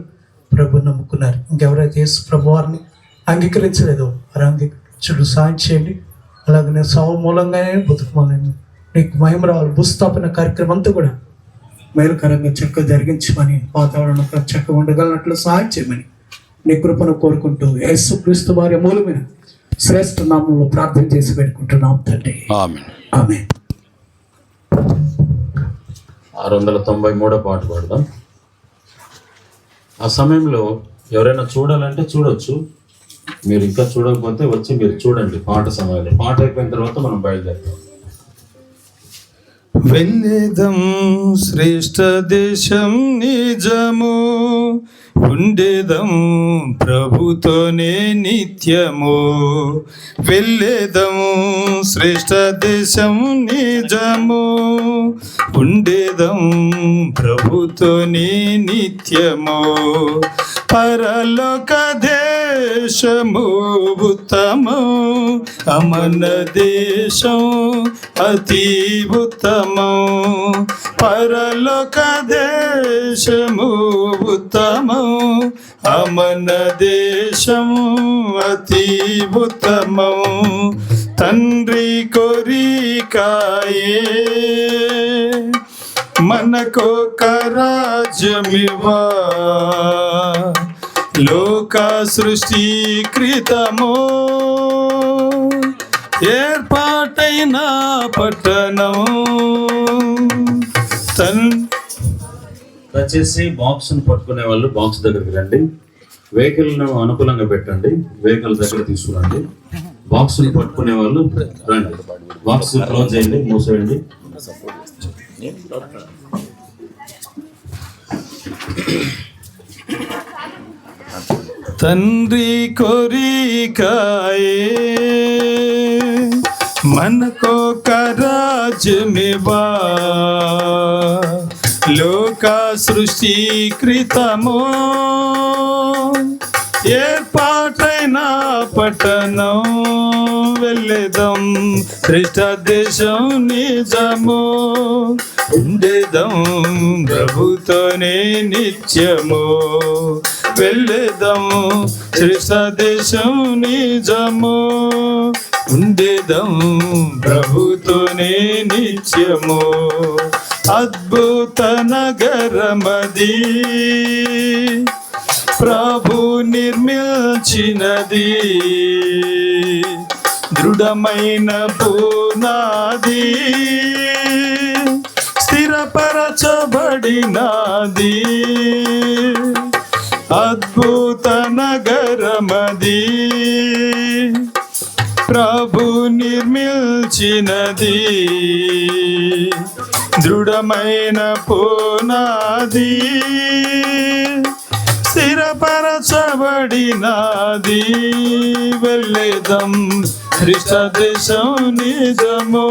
Speaker 5: ప్రభు నమ్ముకున్నారు. ఇంకెవరైతే యేసు ప్రభు వారిని అంగీకరించలేదో వారు అంగీకరించడం సాయం చేయండి. అలాగే నేను సావు మూలంగానే బతుకుమాలను నీకు మహిమ రావాలి. భూస్థాపన కార్యక్రమం అంతా కూడా మేలుకరంగా చక్కగా జరిగించమని, వాతావరణం చక్కగా ఉండగలనట్లు సహాయం చేయమని నీ కృపను కోరుకుంటూ యేసుక్రీస్తు వారి మూలమైన శ్రేష్ఠ నామంలో ప్రార్థన చేసి పెట్టుకుంటున్నాం తండ్రి,
Speaker 2: ఆమేన్.
Speaker 5: ఆమేన్.
Speaker 2: 693 పాట పాడదాం. ఆ సమయంలో ఎవరైనా చూడాలంటే చూడొచ్చు. మీరు ఇంకా చూడకపోతే వచ్చి మీరు చూడండి పాట సమయంలో. పాట అయిపోయిన తర్వాత మనం బయలుదేరుతాం.
Speaker 1: వెళ్ళేదం శ్రేష్ఠ దేశం నిజము, ఉండేదం ప్రభుతోనే నిత్యము. వెళ్ళేదము శ్రేష్ఠ దేశం నిజము, ఉండేదం ప్రభుతోనే నిత్యము. పరలోక దేశము ఉత్తము, అమన దేశం అతి ఉత్తము. పరలోక దేశము ఉత్తము, అమన దేశము అతి ఉత్తము. తండ్రి కోరికాయే మనకొక రాజ్యమివా, లోక సృష్టికృతము ఏర్పాటైన పట్టణము.
Speaker 2: దయచేసి బాక్స్ను పట్టుకునే వాళ్ళు బాక్స్ దగ్గరికి రండి. వెహికల్ను అనుకూలంగా పెట్టండి, వెహికల్ దగ్గర తీసుకురండి. బాక్స్ని పట్టుకునే వాళ్ళు రండి. బాక్స్ క్లోజ్ చేయండి, మూసేయండి.
Speaker 1: తండ్రి కోరికాయే మనకొక రాజ్యమివా, లోక సృష్టికృతము ఏర్పాటైన పట్టణం. వెళ్ళేదం శ్రేష్ఠ దేశం నిజము ఉండేదం ప్రభుతోనే నిత్యము వెళ్ళేదం శ్రేష్ఠ దేశం నిజము ఉండేదం ప్రభుతోనే నిత్యము అద్భుత నగరమది ప్రభు నిర్మించినది దృఢమైన పునాది స్థిరపరచబడినది అద్భుత నగరమది ప్రభు నిర్మించినది దృఢమైన పునాది స్థిరపరచబడినది వెళ్ళేదం శ్రేష్ఠ దేశం నిజము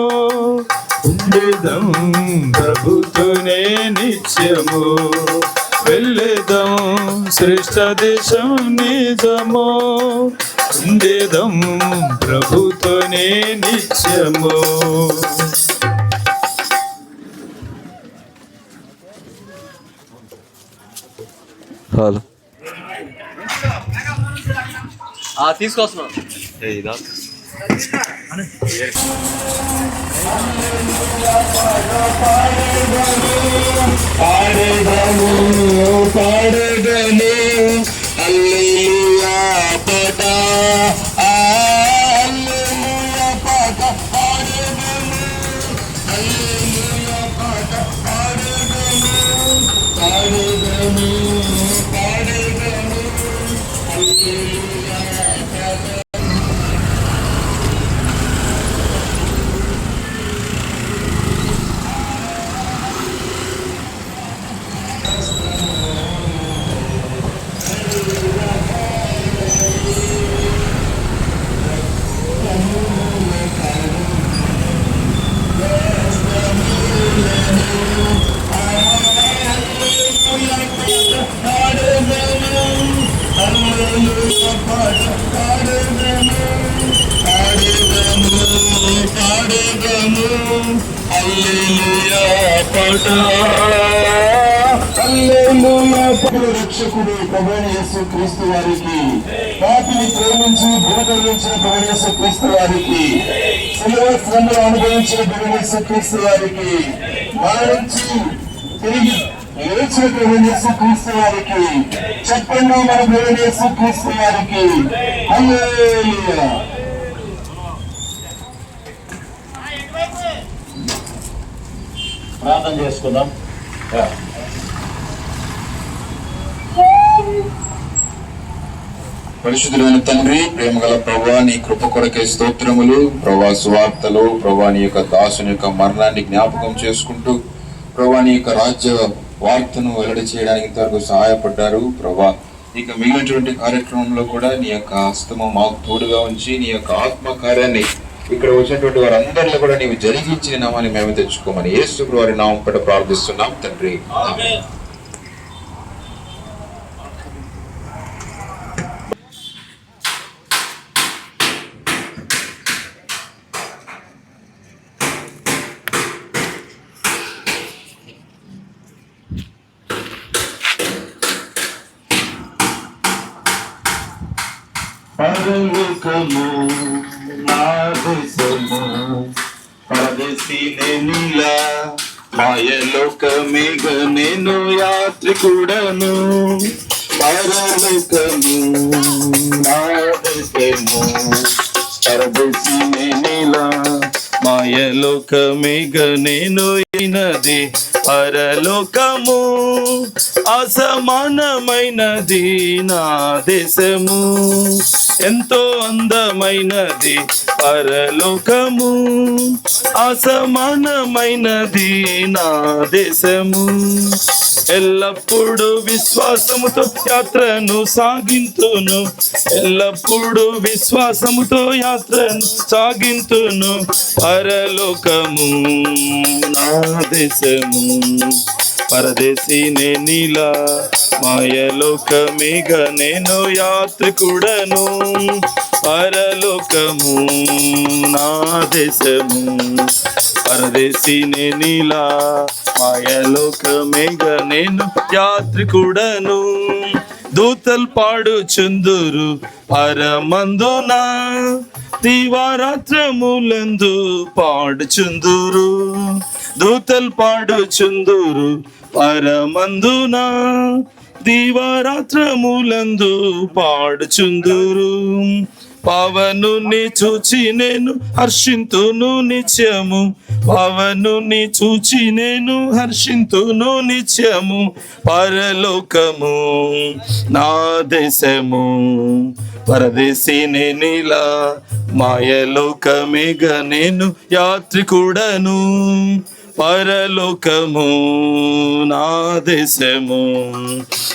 Speaker 1: ఉండేదం ప్రభుతోనే నిత్యము వెళ్ళేదం శ్రేష్ఠ దేశం నిజము ఉండేదం ప్రభుతోనే నిత్యము.
Speaker 6: హలో
Speaker 7: తీసుకొస్తున్నాం.
Speaker 8: పాడేదము హల్లెలూయా పాట హల్లెలూయా పాట పాడేదము హల్లెలూయా పాట పాడేదము హల్లెలూయా పాట. రక్షకుడు ప్రభువైన యేసు క్రీస్తు వారికి పాపిని ప్రేమించి భూతరించిన ప్రభువైన యేసు క్రీస్తు వారికి శిలువ శ్రమలు అనుభవించిన ప్రభువైన యేసు క్రీస్తు వారికి మరణించి తిరిగి లేచిన ప్రభువైన యేసు క్రీస్తు వారికి చెప్పండి మన ప్రభువైన యేసు క్రీస్తు వారికి హల్లెలూయా. ప్రార్థన చేసుకుందాం. పరిశుద్ధులైన తండ్రి, ప్రేమగల ప్రభువా, నీ కృప కొరకే స్తోత్రములు. ప్రభువా, సువార్తలు ప్రభువా నీ యొక్క దాసుని యొక్క మరణాన్ని జ్ఞాపకం చేసుకుంటూ ప్రభువా నీ యొక్క రాజ్య వార్తను వెల్లడి చేయడానికి ఇంతవరకు సహాయపడ్డారు. ప్రభువా ఇక మిగిలినటువంటి కార్యక్రమంలో కూడా నీ యొక్క హస్తము మాకు తోడుగా ఉంచి నీ యొక్క ఆత్మ కార్యాన్ని ఇక్కడ వచ్చినటువంటి వారందరిలో కూడా నీవు జరిగించిన నామాన్ని మేము తెచ్చుకోమని యేసు వారి నామం పట్ల ప్రార్థిస్తున్నాం తండ్రి. ఆమేన్. పరలోకము నా దేశము పరదేశీనే నీలా మాయలోకమేగ నేను యాత్రికుడను. పరలోకము నా దేశము పరదేశీనే నీలా మాయలోకమేగ నేను అయినది. పరలోకము అసమానమైనది నా దేశము ఎంతో అందమైనది. పరలోకము అసమానమైనది నా దేశము. ఎల్లప్పుడూ విశ్వాసముతో యాత్రను సాగింతును. ఎల్లప్పుడూ విశ్వాసముతో యాత్రను సాగింతును. పరలోకము నా దేశము పరదేశీనే నీలా మాయలోకమేగ నేను యాత్రికుడను. పరలోక
Speaker 1: లోకము నా దేశము పరదేశిని నీలా మాయలోకమేగా నేను యాత్రికుడను దూతలు పాడుచుందురు పరమందున దివారాత్రములందు పాడుచుందురు దూతలు పాడుచుందురు పరమందున దివారాత్రములందు పాడుచుందురు పవనుని చూచి నేను హర్షింతును నిత్యము పవనుని చూచి నేను హర్షింతును నిత్యము పరలోకము నా దేశము పరదేశిని నీలా మాయలోకమేగా నేను యాత్రికుడను పరలోకము నా దేశము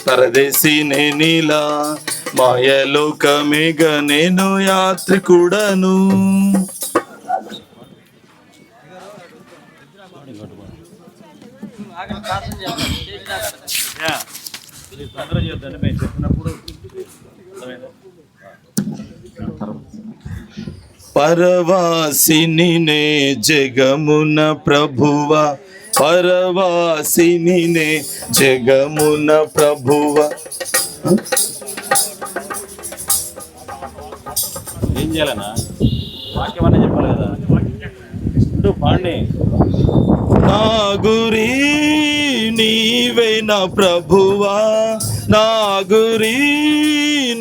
Speaker 1: పరదేశిని నీలా మాయలోకమేగా నేను యాత్రికుడను. పరవాసిని నే జగమున ప్రభువ పరవాసిని నే జగమున ప్రభువ.
Speaker 2: ఏం చేయాలన్నా వాక్యం అనే చెప్పాలి కదా పాండి.
Speaker 1: నా గురి నీవేనా ప్రభువా నా గురి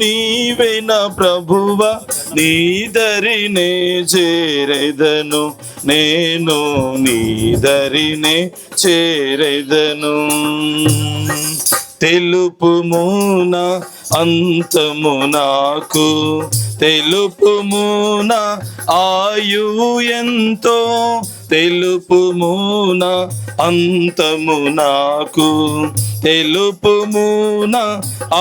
Speaker 1: నీవేనా ప్రభువా నీ దరినే చేరెదను నేను నీ దరినే చేరెదను తెలుపుమున అంతము నాకు తెలుపుమున ఆయువు ఎంతో తెలుపుమున అంతము నాకు తెలుపుమున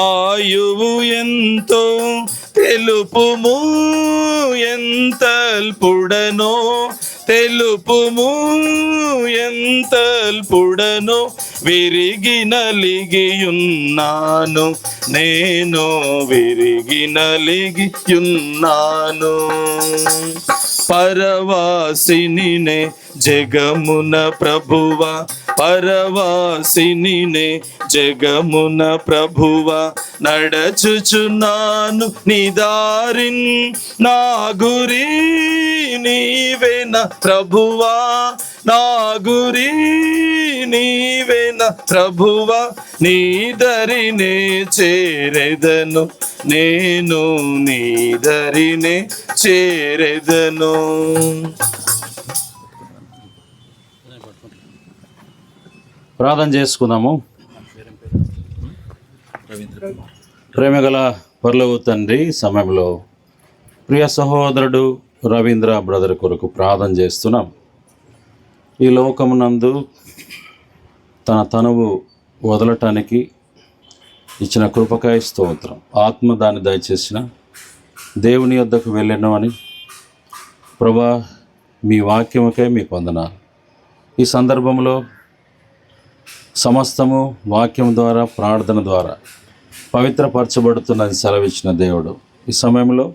Speaker 1: ఆయువు ఎంతో తెలుపుము ఎంతల్పుడనో తెలుపుము ఎంతల్పుడనో విరిగి నలిగియున్నాను నేను విరిగి నలిగియున్నాను పరవాసినినే జగమున ప్రభువా పరవాసినినే జగమున ప్రభువా నడచుచున్నాను నీ దారిన్ నా గురి నీవేన ప్రభువా నా గురి నీవేన ప్రభువా నీ దరినే చేరెదను నేను నీ దరినే చేరెదను.
Speaker 2: ప్రార్థన చేసుకుందాము. ప్రేమగల పరలోక తండ్రి సమయంలో ప్రియ సహోదరుడు రవీంద్ర బ్రదర్ కొరకు ప్రార్థన చేస్తున్నాం. ఈ లోకమునందు తన తనువు వదలటానికి ఇచ్చిన కృపకాయ స్తోత్రం. ఆత్మ దాన్ని దయచేసిన దేవుని యొద్దకు వెళ్ళను అని ప్రభా మీ వాక్యముకై మీకు వందనాలు. ఈ సందర్భంలో సమస్తము వాక్యం ద్వారా ప్రార్థన ద్వారా పవిత్రపరచబడుతున్నది సెలవిచ్చిన దేవుడు. ఈ సమయంలో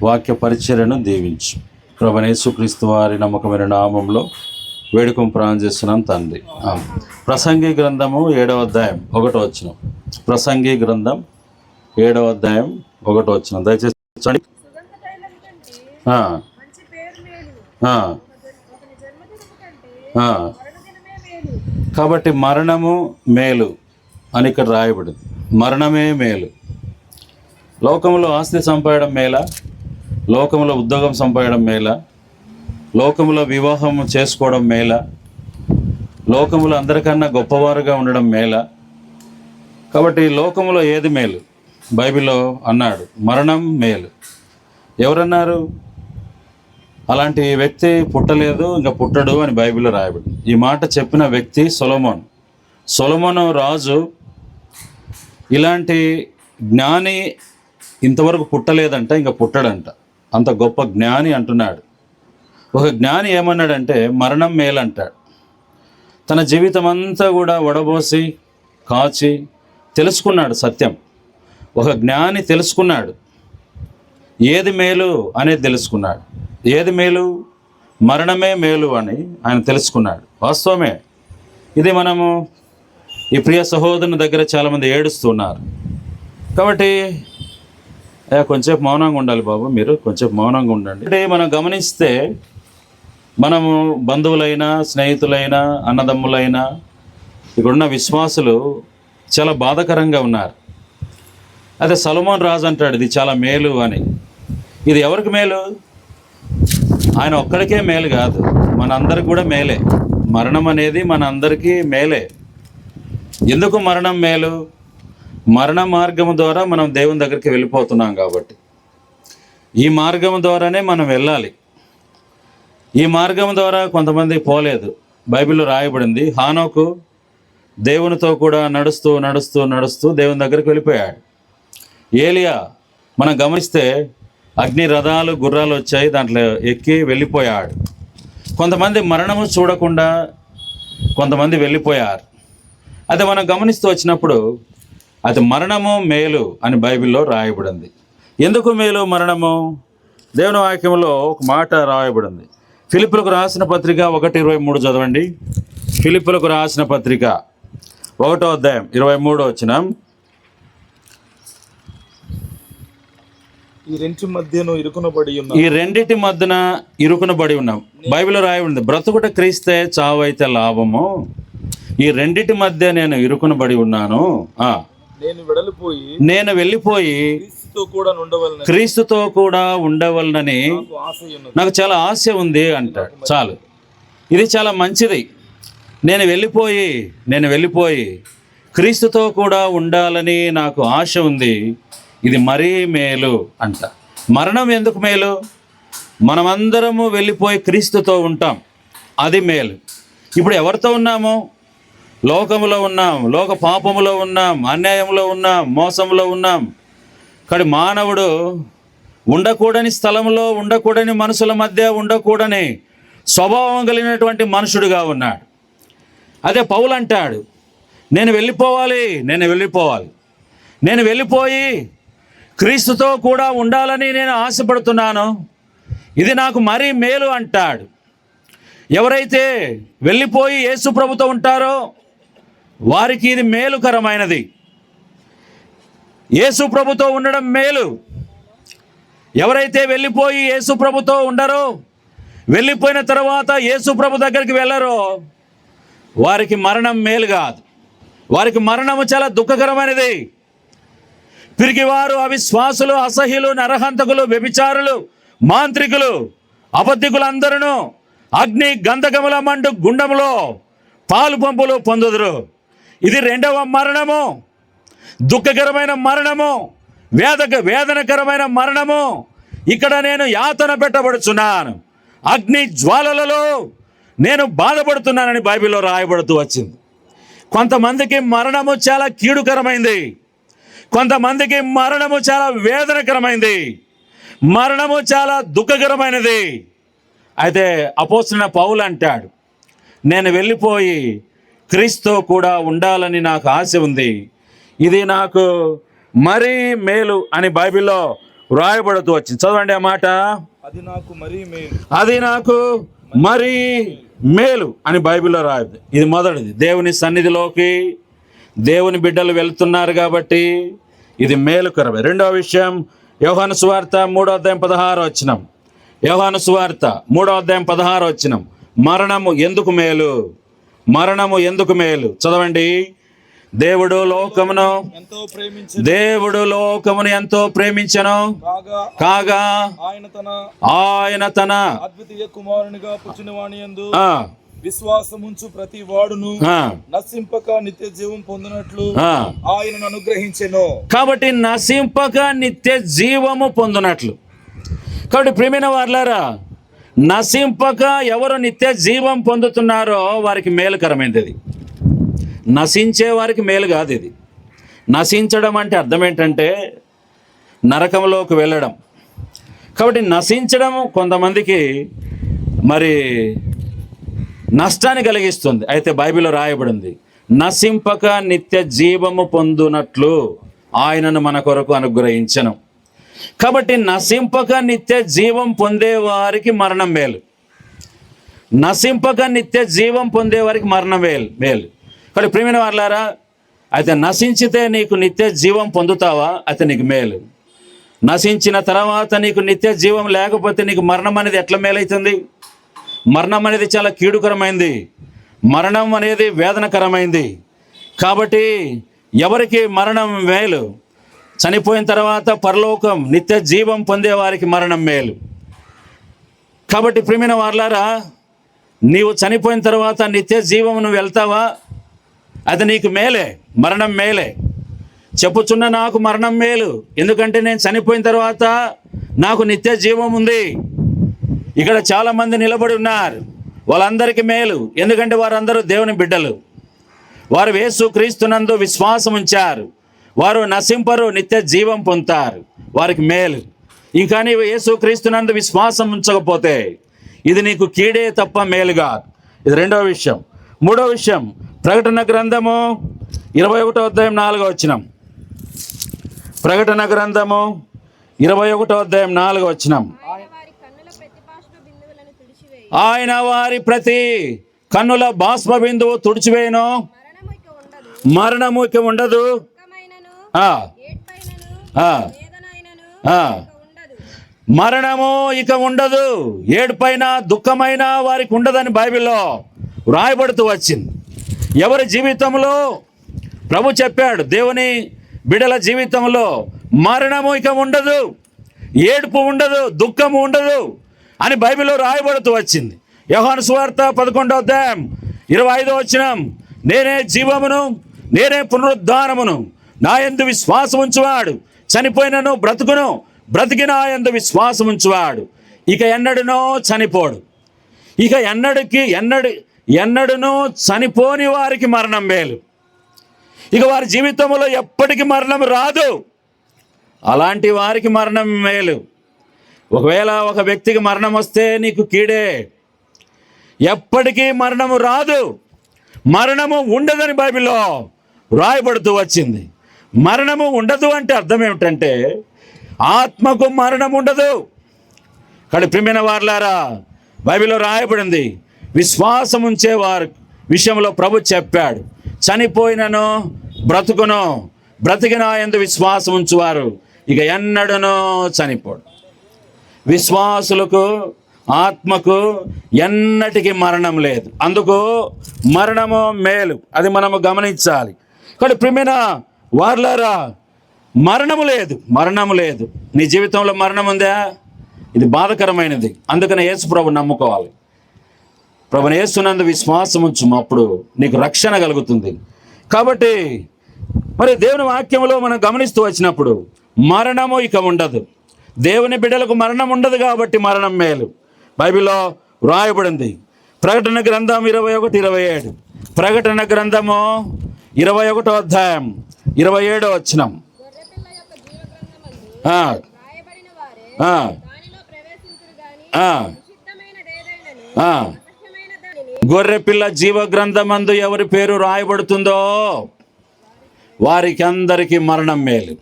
Speaker 2: వాక్య పరిచర్యను దీవించు ప్రభువైన యేసుక్రీస్తు వారి నమ్మకమైన నామంలో వేడుకం ప్రార్థన చేస్తున్నాం తండ్రి. ప్రసంగి గ్రంథము 7వ అధ్యాయం 1వ వచనం. ప్రసంగి గ్రంథం 7వ అధ్యాయం 1వ వచనం దయచేసి చండి. కాబట్టి మరణము మేలు అని ఇక్కడ రాయబడింది. మరణమే మేలు. లోకంలో ఆస్తి సంపాదడం మేలా, లోకంలో ఉద్యోగం సంపాదడం మేలా, లోకంలో వివాహం చేసుకోవడం మేలా, లోకంలో అందరికన్నా గొప్పవారుగా ఉండడం మేలా? కాబట్టి లోకంలో ఏది మేలు? బైబిల్లో అన్నాడు మరణం మేలు. ఎవరన్నారు? అలాంటి వ్యక్తి పుట్టలేదు, ఇంకా పుట్టడు అని బైబిల్లో రాయబడింది. ఈ మాట చెప్పిన వ్యక్తి సొలొమోన్. సొలొమోను రాజు ఇలాంటి జ్ఞాని ఇంతవరకు పుట్టలేదంట, ఇంకా పుట్టడంట. అంత గొప్ప జ్ఞాని అంటున్నాడు. ఒక జ్ఞాని ఏమన్నాడంటే మరణం మేలంటాడు. తన జీవితం అంతా కూడా వడబోసి కాచి తెలుసుకున్నాడు సత్యం. ఒక జ్ఞాని తెలుసుకున్నాడు ఏది మేలు అనేది తెలుసుకున్నాడు. ఏది మేలు? మరణమే మేలు అని ఆయన తెలుసుకున్నాడు. వాస్తవమే. ఇది మనము ఈ ప్రియ సహోదరుని దగ్గర చాలామంది ఏడుస్తున్నారు. కాబట్టి కొంచెంసేపు మౌనంగా ఉండాలి బాబు, మీరు కొంచెం మౌనంగా ఉండండి. అంటే మనం గమనిస్తే మనము బంధువులైనా, స్నేహితులైనా, అన్నదమ్ములైనా, ఇక్కడున్న విశ్వాసులు చాలా బాధాకరంగా ఉన్నారు. అదే సొలొమోన్ రాజు అంటాడు ఇది చాలా మేలు అని. ఇది ఎవరికి మేలు? ఆయన ఒక్కడికే మేలు కాదు, మనందరికి కూడా మేలే. మరణం అనేది మన అందరికీ మేలే. ఎందుకు మరణం మేలు? మరణ మార్గం ద్వారా మనం దేవుని దగ్గరికి వెళ్ళిపోతున్నాం కాబట్టి. ఈ మార్గం ద్వారానే మనం వెళ్ళాలి. ఈ మార్గం ద్వారా కొంతమంది పోలేదు. బైబిల్లో రాయబడింది, హానోకు దేవునితో కూడా నడుస్తూ నడుస్తూ నడుస్తూ దేవుని దగ్గరికి వెళ్ళిపోయాడు. ఏలియా మనం గమనిస్తే అగ్ని రథాలు, గుర్రాలు వచ్చాయి, దాంట్లో ఎక్కి వెళ్ళిపోయాడు. కొంతమంది మరణము చూడకుండా కొంతమంది వెళ్ళిపోయారు. అది మనం గమనిస్తూ వచ్చినప్పుడు అది మరణము మేలు అని బైబిల్లో రాయబడింది. ఎందుకు మేలు మరణము? దేవుని వాక్యంలో ఒక మాట రాయబడింది. ఫిలిప్పులకు రాసిన పత్రిక 1:23 చదవండి. ఫిలిప్పులకు రాసిన పత్రిక 1వ అధ్యాయం 23వ వచనం.
Speaker 1: ఈ రెంటి మధ్యను ఇరుకునబడి ఉన్నాం.
Speaker 2: ఈ రెండిటి మధ్యన ఇరుకునబడి ఉన్నాం. బైబిల్లో రాయబడింది, బ్రతుకుట క్రీస్తే, చావు అయితే లాభము. ఈ రెండిటి మధ్య నేను ఇరుకునబడి ఉన్నాను. నేను వెళ్ళిపోయి క్రీస్తుతో కూడా ఉండవలనని నాకు చాలా ఆశ ఉంది అంటాడు. చాలు, ఇది చాలా మంచిది. నేను వెళ్ళిపోయి క్రీస్తుతో కూడా ఉండాలని నాకు ఆశ ఉంది. ఇది మరీ మేలు అంట. మరణం ఎందుకు మేలు? మనమందరము వెళ్ళిపోయి క్రీస్తుతో ఉంటాం, అది మేలు. ఇప్పుడు ఎవరితో ఉన్నాము? లోకములో ఉన్నాం, లోక పాపములో ఉన్నాం, అన్యాయంలో ఉన్నాం, మోసంలో ఉన్నాం. కానీ మానవుడు ఉండకూడని స్థలంలో, ఉండకూడని మనుషుల మధ్య, ఉండకూడని స్వభావం కలిగినటువంటి మనుషుడుగా ఉన్నాడు. అదే పౌలు అంటాడు, నేను వెళ్ళిపోయి క్రీస్తుతో కూడా ఉండాలని నేను ఆశపడుతున్నాను, ఇది నాకు మరీ మేలు అంటాడు. ఎవరైతే వెళ్ళిపోయి యేసు ప్రభుతో ఉంటారో వారికి ఇది మేలుకరమైనది. యేసు ప్రభుతో ఉండడం మేలు. ఎవరైతే వెళ్ళిపోయి యేసు ప్రభుతో ఉండరో, వెళ్ళిపోయిన తర్వాత యేసు ప్రభు దగ్గరికి వెళ్ళరో, వారికి మరణం మేలు కాదు. వారికి మరణము చాలా దుఃఖకరమైనది. పిరికివారు, అవిశ్వాసులు, అసహ్యులు, నరహంతకులు, వ్యభిచారులు, మాంత్రికులు, అబద్ధికులు అందరూ అగ్ని గంధకముల మండు గుండములో పాలు పంపులు పొందుదురు. ఇది రెండవ మరణము, దుఃఖకరమైన మరణము, వేదనకరమైన మరణము. ఇక్కడ నేను యాతన పెట్టబడుచున్నాను, అగ్ని జ్వాలలలో నేను బాధపడుతున్నానని బైబిల్లో రాయబడుతూ వచ్చింది. కొంతమందికి మరణము చాలా కీడుకరమైంది, కొంతమందికి మరణము చాలా వేదనకరమైంది, మరణము చాలా దుఃఖకరమైనది. అయితే అపోస్తలుడైన పౌలు అంటాడు, నేను వెళ్ళిపోయి క్రీస్తుతో కూడా ఉండాలని నాకు ఆశ ఉంది, ఇది నాకు మరీ మేలు అని బైబిల్లో వ్రాయబడుతూ వచ్చింది. చదవండి ఆ మాట.
Speaker 1: అది నాకు
Speaker 2: మరీ మేలు అని బైబిల్లో రాయబడింది. ఇది మొదటిది, దేవుని సన్నిధిలోకి దేవుని బిడ్డలు వెళ్తున్నారు కాబట్టి ఇది మేలుకరమే. రెండవ విషయం, యోహాను సువార్త 3వ అధ్యాయం 16వ వచనం. యోహాను సువార్త 3వ అధ్యాయం 16వ వచనం. మరణము ఎందుకు మేలు? చదవండి. దేవుడు లోకమును ఎంతో ప్రేమించెను కాగా ఆయన తన
Speaker 1: అద్వితీయ కుమారునిగా పుట్టినవాని యందు విశ్వాసముంచు ప్రతి వాడును నశింపక నిత్య జీవం పొందినట్లు ఆయనను అనుగ్రహించెను.
Speaker 2: కాబట్టి నశింపక నిత్య జీవము పొందినట్లు. కాబట్టి ప్రియమైన వారులారా, నశింపక ఎవరు నిత్య జీవం పొందుతున్నారో వారికి మేలుకరమైనది. అది నశించే వారికి మేలు కాదు. ఇది నశించడం అంటే అర్థం ఏంటంటే నరకంలోకి వెళ్ళడం. కాబట్టి నశించడం కొంతమందికి మరి నష్టాన్ని కలిగిస్తుంది. అయితే బైబిల్లో రాయబడింది, నశింపక నిత్య జీవము పొందునట్లు ఆయనను మన కొరకు అనుగ్రహించను.
Speaker 9: కాబట్టి నశింపక నిత్య జీవం పొందే వారికి మరణం మేలు. నశింపక నిత్య జీవం పొందే వారికి మరణం మేలు. కాబట్టి ప్రియమైన వారలారా, అయితే నశించితే నీకు నిత్య జీవం పొందుతావా? అయితే నీకు మేలు. నశించిన తర్వాత నీకు నిత్య జీవం లేకపోతే నీకు మరణం అనేది ఎట్లా మేలవుతుంది? మరణం అనేది చాలా కీడుకరమైంది. మరణం అనేది వేదనకరమైంది. కాబట్టి ఎవరికి మరణం మేలు? చనిపోయిన తర్వాత పరలోకం నిత్య జీవం పొందే వారికి మరణం మేలు. కాబట్టి ప్రియమైన వారలారా, నీవు చనిపోయిన తర్వాత నిత్య జీవం నువ్వు వెళ్తావా? అది నీకు మేలే, మరణం మేలే. చెప్పుచున్న నాకు మరణం మేలు, ఎందుకంటే నేను చనిపోయిన తర్వాత నాకు నిత్య జీవం ఉంది. ఇక్కడ చాలామంది నిలబడి ఉన్నారు, వాళ్ళందరికీ మేలు, ఎందుకంటే వారందరూ దేవుని బిడ్డలు. వారు యేసు క్రీస్తునందు విశ్వాసం ఉంచారు. వారు నశింపరు, నిత్య జీవం పొందుతారు, వారికి మేలు. ఇంకా నీవు యేసు క్రీస్తునందు విశ్వాసం ఉంచకపోతే ఇది నీకు కీడే తప్ప మేలు కాదు. ఇది రెండవ విషయం. మూడో విషయం, ప్రకటన గ్రంథము 21వ అధ్యాయం 4వ వచనం. ప్రకటన గ్రంథము 21వ అధ్యాయం 4వ వచనం. ఆయన వారి ప్రతి కన్నుల బాష్ప బిందువు తుడిచివేయను, మరణము ఇక ఉండదు. మరణము ఇక ఉండదు, ఏడుపైన దుఃఖమైన వారికి ఉండదని బైబిల్లో రాయబడుతూ వచ్చింది. ఎవరి జీవితంలో ప్రభు చెప్పాడు, దేవుని బిడల జీవితంలో మరణము ఇక ఉండదు, ఏడుపు ఉండదు, దుఃఖము ఉండదు అని బైబిల్లో రాయబడుతూ వచ్చింది. యోహాను సువార్త 11వ అధ్యాయం 25వ వచనం, నేనే జీవమును నేనే పునరుద్ధానమును, నా యందు విశ్వాసం ఉంచువాడు చనిపోయినను బ్రతుకును, బ్రతికిన యందు విశ్వాసం ఉంచువాడు ఇక ఎన్నడనో చనిపోడు. ఇక ఎన్నడనో చనిపోని వారికి మరణం మేలు. ఇక వారి జీవితంలో ఎప్పటికీ మరణం రాదు, అలాంటి వారికి మరణం మేలు. ఒకవేళ ఒక వ్యక్తికి మరణం వస్తే నీకు కీడే, ఎప్పటికీ మరణము రాదు, మరణము ఉండదని బైబిల్లో రాయబడుతూ వచ్చింది. మరణము ఉండదు అంటే అర్థం ఏమిటంటే ఆత్మకు మరణం ఉండదు. కానీ ప్రియమైన వారలారా, బైబిల్లో రాయబడింది, విశ్వాసం ఉంచే వారి విషయంలో ప్రభు చెప్పాడు, చనిపోయినను బ్రతుకును, బ్రతికిన యందు విశ్వాసం ఉంచువారు ఇక ఎన్నడనో చనిపోడు. విశ్వాసులకు ఆత్మకు ఎన్నటికీ మరణం లేదు, అందుకు మరణము మేలు. అది మనము గమనించాలి. కానీ ప్రియమైన వారలారా, మరణము లేదు. నీ జీవితంలో మరణం ఉందా? ఇది బాధకరమైనది. అందుకని యేసు ప్రభు నమ్ముకోవాలి. ప్రభుని యేసునందు విశ్వాసం ఉంచు, అప్పుడు నీకు రక్షణ కలుగుతుంది. కాబట్టి మరి దేవుని వాక్యంలో మనం గమనిస్తూ వచ్చినప్పుడు మరణము ఇక ఉండదు. దేవుని బిడ్డలకు మరణం ఉండదు కాబట్టి మరణం మేలు. బైబిల్లో వ్రాయబడింది. ప్రకటన గ్రంథం 21:27. ప్రకటన గ్రంథము 21వ అధ్యాయం 27వ వచనం. గొర్రెపిల్ల జీవ గ్రంథమందు ఎవరి పేరు రాయబడుతుందో వారికి అందరికీ మరణం మేలు.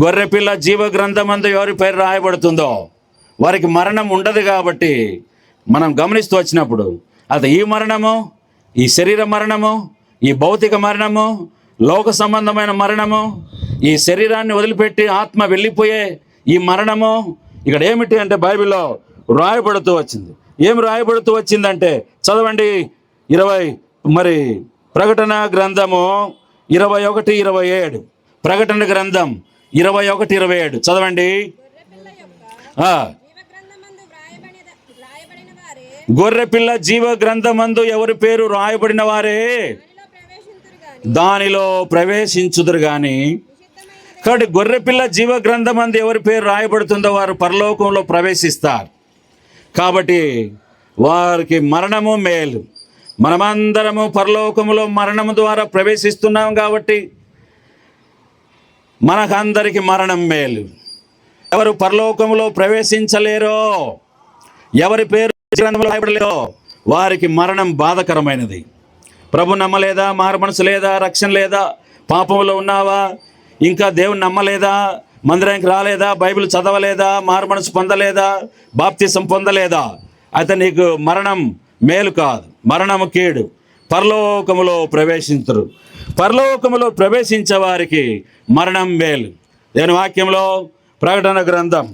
Speaker 9: గొర్రెపిల్ల జీవ గ్రంథమందు ఎవరి పేరు రాయబడుతుందో వారికి మరణం ఉండదు. కాబట్టి మనం గమనిస్తూ వచ్చినప్పుడు అది ఈ మరణము, ఈ శరీర మరణము, ఈ భౌతిక మరణము, లోక సంబంధమైన మరణము, ఈ శరీరాన్ని వదిలిపెట్టి ఆత్మ వెళ్ళిపోయే ఈ మరణము ఇక్కడ ఏమిటి అంటే బైబిల్లో రాయబడుతూ వచ్చింది. ఏం రాయబడుతూ వచ్చిందంటే చదవండి. 20 మరి ప్రకటన గ్రంథము 21:27. ప్రకటన గ్రంథం 21:27 చదవండి. గొర్రెపిల్ల జీవ గ్రంథమందు ఎవరి పేరు రాయబడిన వారే దానిలో ప్రవేశించుదురు గాని. కాబట్టి గొర్రెపిల్ల జీవ గ్రంథమందు ఎవరి పేరు రాయబడుతుందో వారు పరలోకంలో ప్రవేశిస్తారు. కాబట్టి వారికి మరణము మేలు. మనమందరము పరలోకములో మరణము ద్వారా ప్రవేశిస్తున్నాం కాబట్టి మనకందరికి మరణం మేలు. ఎవరు పరలోకములో ప్రవేశించలేరో, ఎవరి పేరు గ్రంథంలో రాయబడలేదో వారికి మరణం బాధకరమైనది. ప్రభు నమ్మలేదా? మారు మనసు లేదా? రక్షణ లేదా? పాపంలో ఉన్నావా? ఇంకా దేవుని నమ్మలేదా? మందిరానికి రాలేదా, బైబిల్ చదవలేదా, మారు మనసు పొందలేదా, బాప్తిసం పొందలేదా, అయితే నీకు మరణం మేలు కాదు, మరణము కీడు. పరలోకములో ప్రవేశించరు. పరలోకములో ప్రవేశించే వారికి మరణం మేలు. దేని వాక్యంలో ప్రకటన గ్రంథం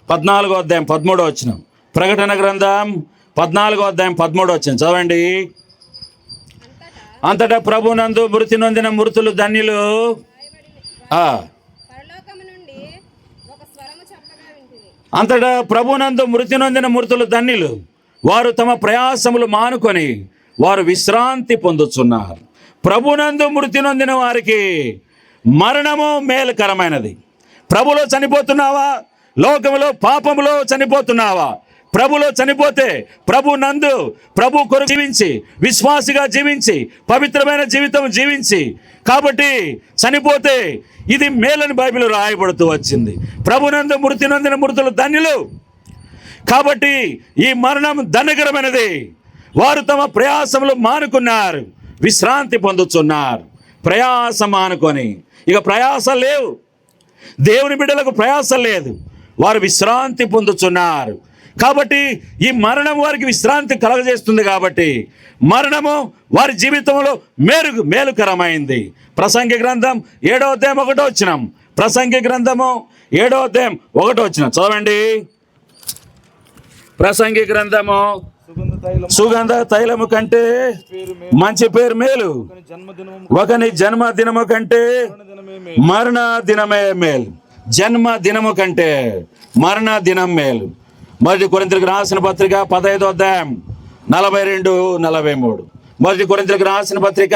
Speaker 9: 14వ అధ్యాయం 13వ వచనం. ప్రకటన గ్రంథం 14వ అధ్యాయం 13వ వచనం చదవండి. అంతటా ప్రభునందు మృతి నొందిన మృతులు ధన్యులు. అంతటా ప్రభునందు మృతి నొందిన మృతులు ధన్యులు, వారు తమ ప్రయాసములు మానుకొని వారు విశ్రాంతి పొందుతున్నారు. ప్రభునందు మృతి నొందిన వారికి మరణము మేలుకరమైనది. ప్రభులో చనిపోతున్నావా, లోకములో పాపములో చనిపోతున్నావా? ప్రభులో చనిపోతే ప్రభు నందు ప్రభు కొరకు జీవించి, విశ్వాసిగా జీవించి, పవిత్రమైన జీవితం జీవించి, కాబట్టి చనిపోతే ఇది మేలని బైబిల్ రాయబడుతూ వచ్చింది. ప్రభునందు మృతి నొందిన మృతులు ధన్యులు. కాబట్టి ఈ మరణం ధన్యకరమైనది. వారు తమ ప్రయాసములు మానుకున్నారు, విశ్రాంతి పొందుతున్నారు. ప్రయాస మానుకొని, ఇక ప్రయాస లేవు, దేవుని బిడ్డలకు ప్రయాస లేదు, వారు విశ్రాంతి పొందుతున్నారు. కాబట్టి ఈ మరణం వారికి విశ్రాంతి కలగజేస్తుంది. కాబట్టి మరణము వారి జీవితంలో మేలుకరమైంది. ప్రసంగి గ్రంథం 7వ అధ్యాయం 1వ వచనం. ప్రసంగి గ్రంథము 7వ అధ్యాయం 1వ వచనం చదవండి. ప్రసంగి గ్రంథము సుగంధ తైలము కంటే మంచి పేరు మేలు, ఒకని జన్మదినము కంటే మరణ దినమే మేలు. జన్మ దినము కంటే మరణ దినం మేలు. మొదటి కొరింథీయులకు రాసిన పత్రిక 15వ అధ్యాయం 42-43. మొదటి కొరింథీయులకు రాసిన పత్రిక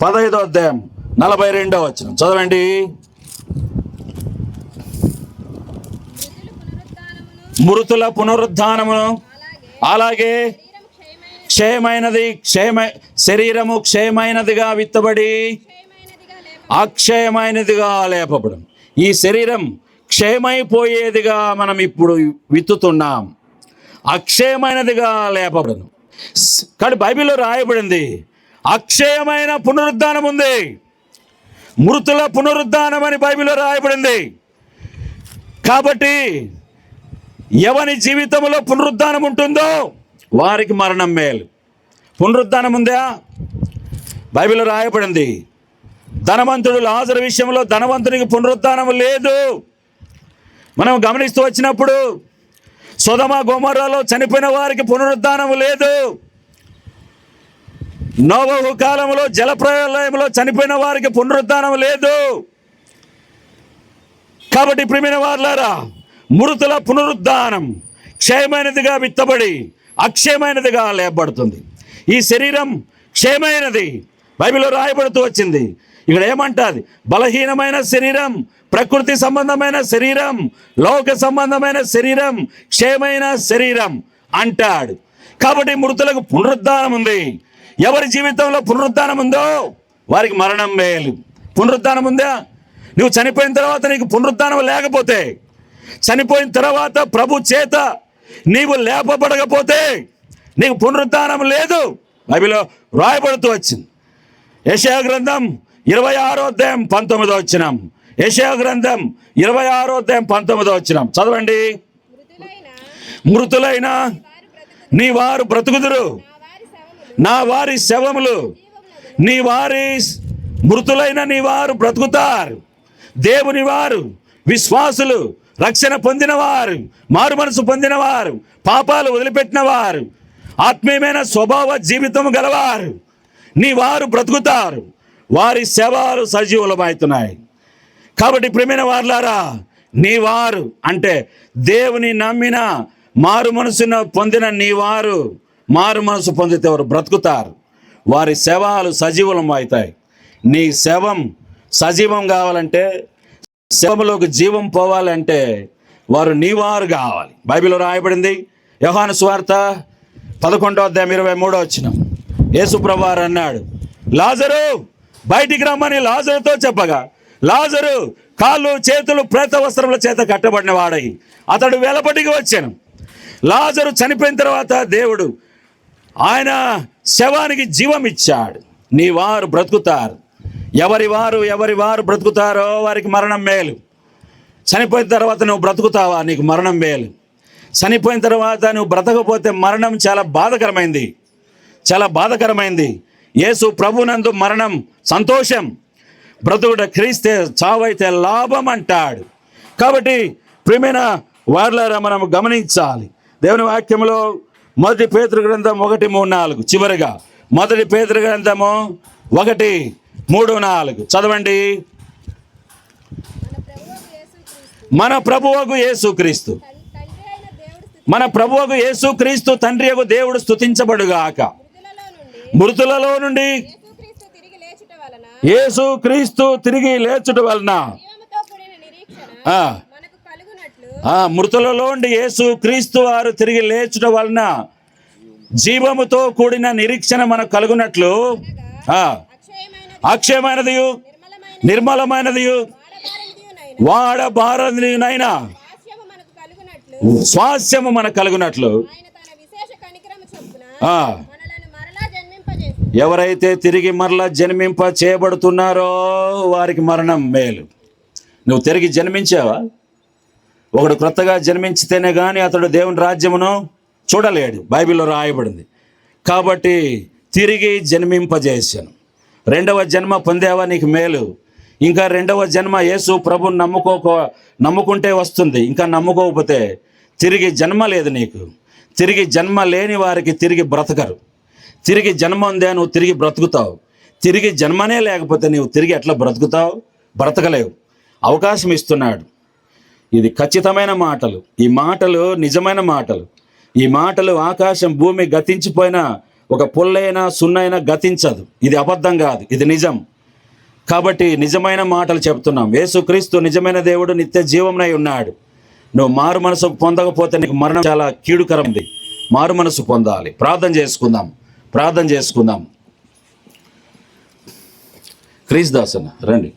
Speaker 9: 15వ అధ్యాయం 42వ వచనం చదవండి. మృతుల పునరుద్ధానమును అలాగే శరీరము క్షయమైనదిగా విత్తబడి అక్షయమైనదిగా లేపబడం. ఈ శరీరం క్షయమైపోయేదిగా మనం ఇప్పుడు విత్తుతున్నాం, అక్షయమైనదిగా లేపబడను. కానీ బైబిల్లో రాయబడింది అక్షయమైన పునరుద్ధానం ఉంది, మృతుల పునరుద్ధానం అని బైబిల్లో రాయబడింది. కాబట్టి ఎవరి జీవితంలో పునరుద్ధానం ఉంటుందో వారికి మరణం మేలు. పునరుద్ధానం ఉందా? బైబిల్లో రాయబడింది. ధనవంతుడు లాజరు విషయంలో ధనవంతునికి పునరుద్ధానం లేదు. మనం గమనిస్తూ వచ్చినప్పుడు సొదొమ గొమొర్రాలో చనిపోయిన వారికి పునరుద్ధానం లేదు. నోవహు కాలంలో జలప్రలయంలో చనిపోయిన వారికి పునరుద్ధానం లేదు. కాబట్టి ప్రియమైన వారులారా, మృతుల పునరుద్ధానం క్షయమైనదిగా విత్తబడి అక్షయమైనదిగా లేపబడుతుంది. ఈ శరీరం క్షయమైనది బైబిల్లో రాయబడుతూ వచ్చింది. ఇక్కడ ఏమంటాది? బలహీనమైన శరీరం, ప్రకృతి సంబంధమైన శరీరం, లోక సంబంధమైన శరీరం, క్షయమైన శరీరం అంటాడు. కాబట్టి మృతులకు పునరుద్ధానం ఉంది. ఎవరి జీవితంలో పునరుద్ధానం ఉందో వారికి మరణం మేలు. పునరుద్ధానం ఉందా? నువ్వు చనిపోయిన తర్వాత నీకు పునరుద్ధానం లేకపోతే, చనిపోయిన తర్వాత ప్రభు చేత నీవు లేపబడకపోతే నీకు పునరుద్ధానం లేదు. బైబిల్లో రాయబడుతూ వచ్చింది. యెషయా గ్రంథం 26వ అధ్యాయం 19వ వచనం. యెషయా గ్రంథం 26వ అధ్యాయం 19వ వచనం చదవండి. మృతులైన నీ వారు బ్రతుకుదురు, నా వారి శవములు నీ వారి మృతులైన నీ వారు బ్రతుకుతారు. దేవుని వారు, విశ్వాసులు, రక్షణ పొందినవారు, మారు మనసు పొందినవారు, పాపాలు వదిలిపెట్టినవారు, ఆత్మీయమైన స్వభావ జీవితం గలవారు నీ వారు బ్రతుకుతారు. వారి శవాలు సజీవులమవుతున్నాయి. కాబట్టి ప్రియమైన వారులారా, నీ వారు అంటే దేవుని నమ్మిన మారు మనసును పొందిన నీ వారు మారు మనసు పొందితే వారు బ్రతుకుతారు. వారి శవాలు సజీవులం అవుతాయి. నీ శవం సజీవం కావాలంటే, శవంలోకి జీవం పోవాలంటే వారు నీవారు కావాలి. బైబిల్లో రాయబడింది. యోహాను సువార్త 11వ అధ్యాయం 23వ వచనం. యేసుప్రభువారు అన్నాడు, లాజరు బయటికి రమ్మని లాజరుతో చెప్పగా, లాజరు కాళ్ళు చేతులు ప్రేత వస్త్రముల చేత కట్టబడిన వాడై అతడు వెలపటికి వచ్చాను. లాజరు చనిపోయిన తర్వాత దేవుడు ఆయన శవానికి జీవం ఇచ్చాడు. నీ వారు బ్రతుకుతారు. ఎవరి వారు బ్రతుకుతారో వారికి మరణం మేలు. చనిపోయిన తర్వాత నువ్వు బ్రతుకుతావా, నీకు మరణం మేలు. చనిపోయిన తర్వాత నువ్వు బ్రతకపోతే మరణం చాలా బాధకరమైంది. యేసు ప్రభునందు మరణం సంతోషం, బ్రతుకుట క్రీస్తే, చావైతే లాభం అంటాడు. కాబట్టి ప్రియమైన వారలారా మనం గమనించాలి. దేవుని వాక్యంలో 1 పేతురు గ్రంథం 1:3-4 చివరిగా 1 పేతురు గ్రంథము 1:3-4 చదవండి. మన ప్రభువగు యేసుక్రీస్తు తండ్రి యగు దేవుడు స్తుతించబడుగాక. మృతులలో నుండి యేసుక్రీస్తు తిరిగి లేచుట వలన మృతులలో నుండి యేసుక్రీస్తు వారు తిరిగి లేచుట వలన జీవముతో కూడిన నిరీక్షణ మనకు కలుగునట్లు అక్షయమైనదియు నిర్మలమైనదియు వాడబారనినైనా స్వాస్యము మనకు కలుగునట్లు ఎవరైతే తిరిగి మరలా జన్మింప చేయబడుతున్నారో వారికి మరణం మేలు. నువ్వు తిరిగి జన్మించావా? ఒకడు క్రొత్తగా జన్మించితేనే కానీ అతడు దేవుని రాజ్యమును చూడలేడు, బైబిల్లో రాయబడింది. కాబట్టి తిరిగి జన్మింపజేశాను. 2వ జన్మ పొందావా, నీకు మేలు. ఇంకా 2వ జన్మ యేసు ప్రభుని నమ్ముకుంటే వస్తుంది. ఇంకా నమ్ముకోకపోతే తిరిగి జన్మ లేదు నీకు. తిరిగి జన్మ లేని వారికి తిరిగి బ్రతకరు. తిరిగి జన్మ ఉందే నువ్వు తిరిగి బ్రతుకుతావు. తిరిగి జన్మనే లేకపోతే నువ్వు తిరిగి ఎట్లా బ్రతుకుతావు? బ్రతకలేవు. అవకాశం ఇస్తున్నాడు. ఇది ఖచ్చితమైన మాటలు, ఈ మాటలు నిజమైన మాటలు. ఈ మాటలు ఆకాశం భూమి గతించిపోయినా ఒక పుల్లైనా సున్నైనా గతించదు. ఇది అబద్ధం కాదు, ఇది నిజం. కాబట్టి నిజమైన మాటలు చెప్తున్నాం. యేసుక్రీస్తు నిజమైన దేవుడు, నిత్య జీవమునై ఉన్నాడు. నువ్వు మారు మనసు పొందకపోతే నీకు మరణం చాలా కీడుకరంది. మారు మనసు పొందాలి. ప్రార్థన చేసుకుందాం. క్రీస్ దాస్ అన్న రండి.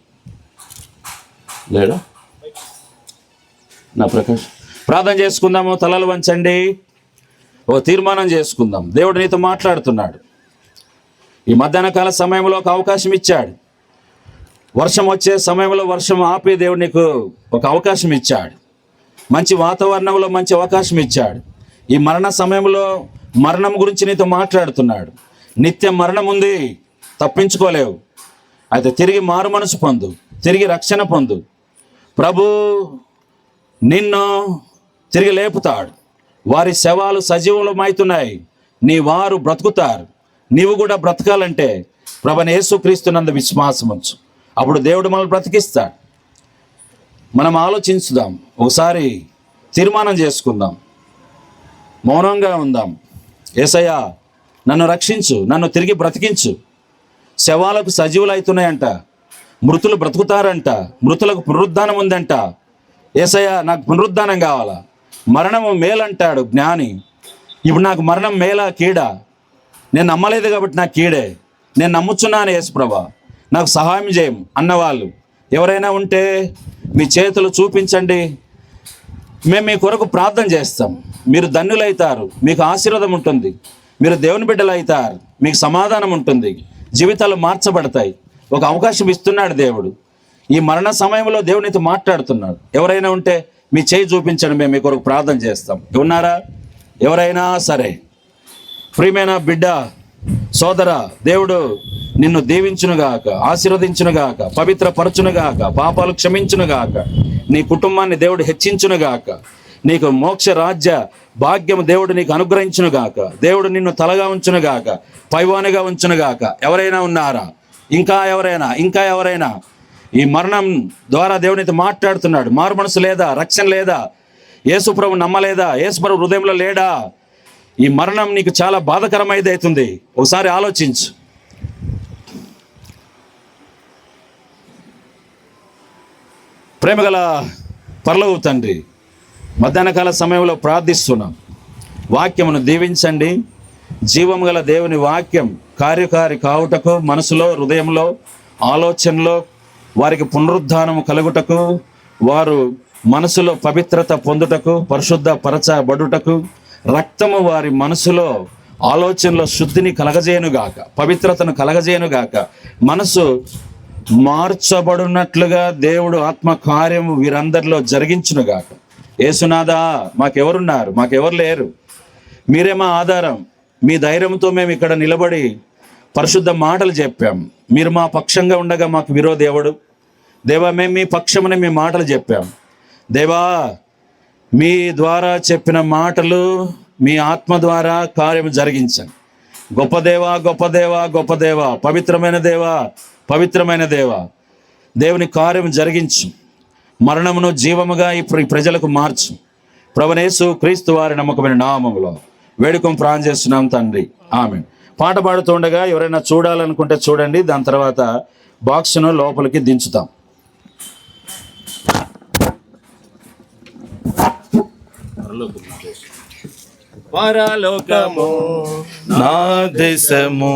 Speaker 9: లేడా నా ప్రకాష్? ప్రార్థన చేసుకుందాము. తలలు వంచండి. ఓ తీర్మానం చేసుకుందాం. దేవుడు నీతో మాట్లాడుతున్నాడు. ఈ మధ్యాహ్న కాల సమయంలో ఒక అవకాశం ఇచ్చాడు. వర్షం వచ్చే సమయంలో వర్షం ఆపి దేవుడు నీకు ఒక అవకాశం ఇచ్చాడు. మంచి వాతావరణంలో మంచి అవకాశం ఇచ్చాడు. ఈ మరణ సమయంలో మరణం గురించి నీతో మాట్లాడుతున్నాడు. నిత్య మరణం ఉంది, తప్పించుకోలేవు. అయితే తిరిగి మారు మనసు పొందు, తిరిగి రక్షణ పొందు. ప్రభు నిన్ను తిరిగి లేపుతాడు. వారి శవాలు సజీవులమవుతున్నాయి, నీ వారు బ్రతుకుతారు. నీవు కూడా బ్రతకాలంటే ప్రభువైన యేసుక్రీస్తునందు విశ్వాసం ఉంచు. అప్పుడు దేవుడు మనల్ని బ్రతికిస్తాడు. మనం ఆలోచించుదాం, ఒకసారి తీర్మానం చేసుకుందాం, మౌనంగా ఉందాం. యేసయ్యా నన్ను రక్షించు, నన్ను తిరిగి బ్రతికించు. శవాలకు సజీవులు అవుతున్నాయంట, మృతులు బ్రతుకుతారంట, మృతులకు పునరుద్ధానం ఉందంట. యేసయ్యా నాకు పునరుద్ధానం కావాలా? మరణము మేలంటాడు జ్ఞాని. ఇప్పుడు నాకు మరణం మేలా కీడా? నేను నమ్మలేదు కాబట్టి నాకు కీడే. నేను నమ్ముచున్నాను యేసుప్రభా, నాకు సహాయం చేయం అన్నవాళ్ళు ఎవరైనా ఉంటే మీ చేతులు చూపించండి. మేము మీ కొరకు ప్రార్థన చేస్తాం. మీరు ధన్యులైతారు, మీకు ఆశీర్వాదం ఉంటుంది, మీరు దేవుని బిడ్డలు అవుతారు, మీకు సమాధానం ఉంటుంది, జీవితాలు మార్చబడతాయి. ఒక అవకాశం ఇస్తున్నాడు దేవుడు. ఈ మరణ సమయంలో దేవునితో మాట్లాడుతున్నాడు. ఎవరైనా ఉంటే మీ చేయి చూపించండి, మేము మీ కొరకు ప్రార్థన చేస్తాం. ఉన్నారా? ఎవరైనా సరే. ప్రియమైన బిడ్డ, సోదర, దేవుడు నిన్ను దీవించునుగాక, ఆశీర్వదించునుగాక, పవిత్రపరచునుగాక, పాపాలు క్షమించునుగాక, నీ కుటుంబాన్ని దేవుడు హెచ్చించునుగాక, నీకు మోక్ష రాజ్య భాగ్యం దేవుడు నీకు అనుగ్రహించునుగాక, దేవుడు నిన్ను తలగా ఉంచునుగాక, పైవానిగా ఉంచునుగాక. ఎవరైనా ఉన్నారా? ఇంకా ఎవరైనా ఈ మరణం ద్వారా దేవునితో మాట్లాడుతున్నాడు. మారు మనసు లేదా? రక్షణ లేదా? యేసుప్రభు నమ్మలేదా? యేసుప్రభు హృదయంలో లేడా? ఈ మరణం నీకు చాలా బాధకరమైనది అవుతుంది. ఒకసారి ఆలోచించు. ప్రేమగల పరలోక తండ్రి, మధ్యాహ్న కాల సమయంలో ప్రార్థిస్తున్నాం. వాక్యమును దీవించండి. జీవం గల దేవుని వాక్యం కార్యకారి కావుటకు, మనసులో, హృదయంలో, ఆలోచనలో వారికి పునరుద్ధానము కలుగుటకు, వారు మనసులో పవిత్రత పొందుటకు, పరిశుద్ధ పరచబడుటకు, రక్తము వారి మనసులో, ఆలోచనలో శుద్ధిని కలగజేయనుగాక, పవిత్రతను కలగజేయనుగాక, మనసు మార్చబడినట్లుగా దేవుడు ఆత్మ కార్యము వీరందరిలో జరిగించునుగాక. యేసునాథా, మాకెవరున్నారు? మాకెవరు లేరు. మీరే మా ఆధారం. మీ ధైర్యంతో మేము ఇక్కడ నిలబడి పరిశుద్ధ మాటలు చెప్పాం. మీరు మా పక్షంగా ఉండగా మాకు విరోధి ఎవడు? దేవా, మేము మీ పక్షమని మీ మాటలు చెప్పాం. దేవా, మీ ద్వారా చెప్పిన మాటలు మీ ఆత్మ ద్వారా కార్యము జరిగించండి. గొప్ప దేవా, గొప్ప దేవా, గొప్ప దేవా, పవిత్రమైన దేవా, పవిత్రమైన దేవా, దేవుని కార్యం జరిగించు. మరణమును జీవముగా ఈ ప్రజలకు మార్చు. ప్రభువైన యేసు క్రీస్తు వారి నమ్మకమైన నామములో వేడుకం ప్రార్థన చేస్తున్నాం తండ్రి, ఆమేన్. పాట పాడుతుండగా ఎవరైనా చూడాలనుకుంటే చూడండి. దాని తర్వాత బాక్స్ను లోపలికి దించుతాం. పరలోకము నా దేశము,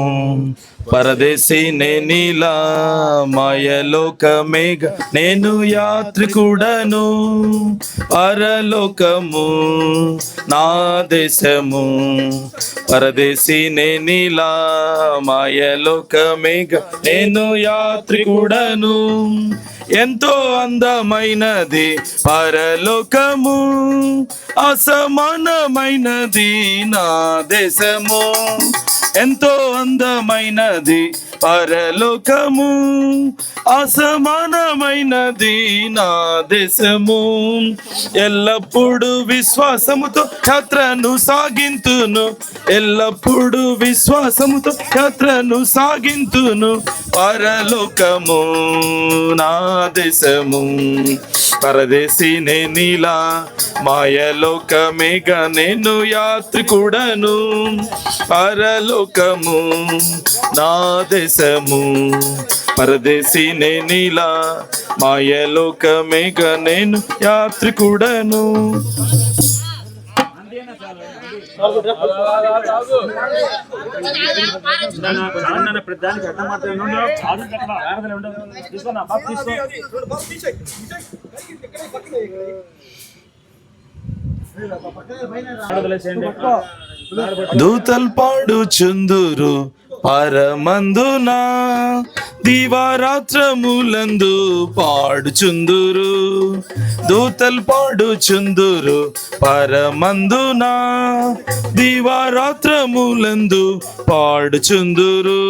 Speaker 9: పరదేశీ నేనిలా మాయలోకమేగా నేను యాత్రికుడను. పరలోకము నా దేశము, పరదేశీ నేనిలా మాయలోకమేగా నేను యాత్రికుడను. ఎంతో అందమైనది పరలోకము, అసమానమైనది నా దేశము. ఎంతో అందమైనది పరలోకము, అసమానమైనది నా దేశము. ఎల్లప్పుడూ విశ్వాసముతో యాత్రను సాగింతును, ఎల్లప్పుడూ విశ్వాసముతో యాత్రను సాగింతును. పరలోకము నా దేశము, పరదేశీ నేనిలా మాయలోకమేగా నేను యాత్రికుడను. పరలోకము నా దేశము, పరదేశీ నేనిలా మాయలోకమేగా నేను యాత్రికుడను. దూతల్ పాడుచుందురు పరమందున, దివారాత్రములందు పాడుచుందురు. దూతల్ పాడుచుందురు పరమందున, దివారాత్రములందు పాడుచుందురు.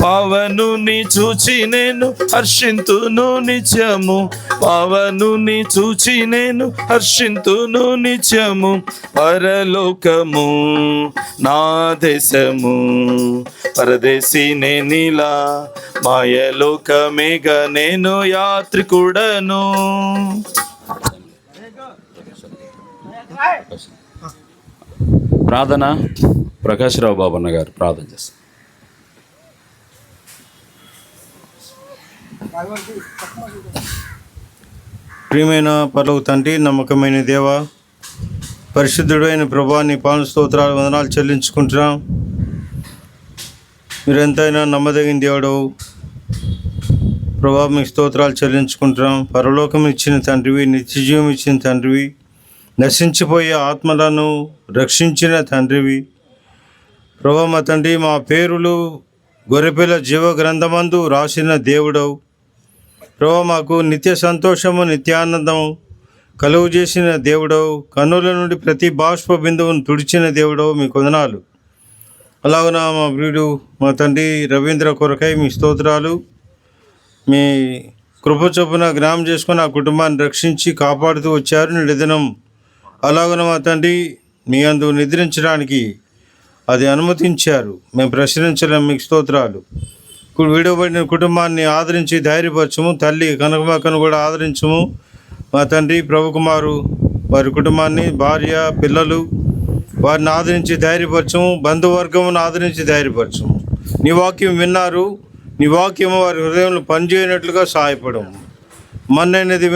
Speaker 9: పవనుని చూచి నేను హర్షింతును నిత్యము, పవనుని చూచి నేను హర్షింతును నిత్యము. పరలోకము నా దేశము, పరదేశీ నేనిలా మాయలోకమేగా నేను యాత్రికుడను. ప్రార్థన ప్రకాశ్రావు బాబన్న గారు ప్రార్థన చేస్తారు.
Speaker 10: ప్రియమైన పరలోక తండ్రి, నమ్మకమైన దేవ, పరిశుద్ధుడైన ప్రభా, నీ పాలన స్తోత్రాలు వందనాలు చెల్లించుకుంటున్నాం. మీరెంతైనా నమ్మదగిన దేవుడు ప్రభా, మీకు స్తోత్రాలు చెల్లించుకుంటున్నాం. పరలోకం ఇచ్చిన తండ్రివి, నిత్యజీవం ఇచ్చిన తండ్రివి, నశించిపోయే ఆత్మలను రక్షించిన తండ్రివి ప్రభా. మా తండ్రి, మా పేరులు గొర్రెపిల్ల జీవ గ్రంథమందు రాసిన దేవుడవు ప్రభా. మాకు నిత్య సంతోషము, నిత్యానందము కలుగు చేసిన దేవుడవు, కన్నుల నుండి ప్రతి బాష్ప బిందువును తుడిచిన దేవుడవు, మీకు వందనాలు. అలాగున మా ప్రియుడు మా తండ్రి రవీంద్ర కొరకై మీ స్తోత్రాలు. మీ కృప చొప్పున జ్ఞానం చేసుకుని ఆ కుటుంబాన్ని రక్షించి కాపాడుతూ వచ్చారు నిదినం. అలాగున మా తండ్రి, మీ అందు నిద్రించడానికి అది అనుమతించారు. మేము ప్రశ్నించలేం, మీకు స్తోత్రాలు. ఇప్పుడు విడవబడిన కుటుంబాన్ని ఆదరించి ధైర్యపరచము. తల్లి కనకమ్మను కూడా ఆదరించము. మా తండ్రి ప్రభుకుమారు వారి కుటుంబాన్ని, భార్య, పిల్లలు వారిని ఆదరించి ధైర్యపరచము. బంధువర్గమును ఆదరించి ధైర్యపరచము. నీ వాక్యం విన్నారు, నీ వాక్యము వారి హృదయంలో పనిచేయనట్లుగా సహాయపడము. మన్నైనది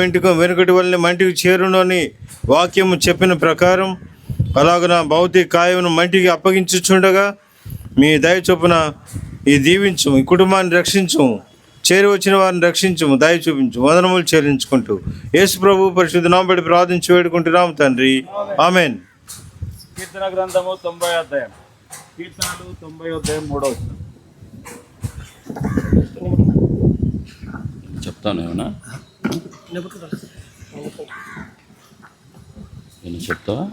Speaker 10: వెనుకటి వల్లనే మంటికి చేరును అని వాక్యము చెప్పిన ప్రకారం అలాగన భౌతిక కాయమును మంటికి అప్పగించుచుండగా మీ దయ చొప్పున ఈ దీవించము, ఈ కుటుంబాన్ని రక్షించము, చేరి వచ్చిన వారిని రక్షించము, దయ చూపించు. వందనములు చెల్లించుకుంటూ యేసు ప్రభు పరిశుద్ధ నామమున బట్టి ప్రార్థించి వేడుకుంటున్నాం తండ్రి, ఆమేన్.
Speaker 9: కీర్తన గ్రంథము 90వ అధ్యాయం, కీర్తనలు 90వ అధ్యాయం 3వ వచనం. చెప్తాను ఏమన్నా నేను చెప్తావా?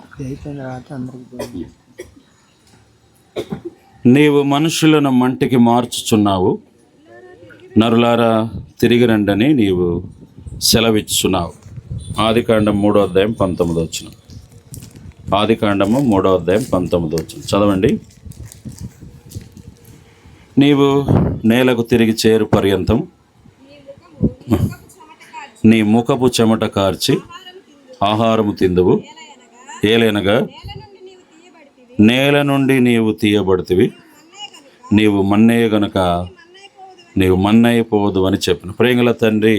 Speaker 9: నీవు మనుషులను మంటికి మార్చుచున్నావు, నరులారా తిరిగి రండని నీవు సెలవిచ్చున్నావు. ఆదికాండం 3:19. ఆదికాండము 3:19 చదవండి. నీవు నేలకు తిరిగి చేరు పర్యంతం నీ ముఖపు చెమట కార్చి ఆహారము తిందువు, ఏలైనగా నేల నుండి నీవు తీయబడితివి, నీవు మన్నే గనుక నీవు మన్నైపోదు అని చెప్పిన. ప్రేంగల తండ్రి,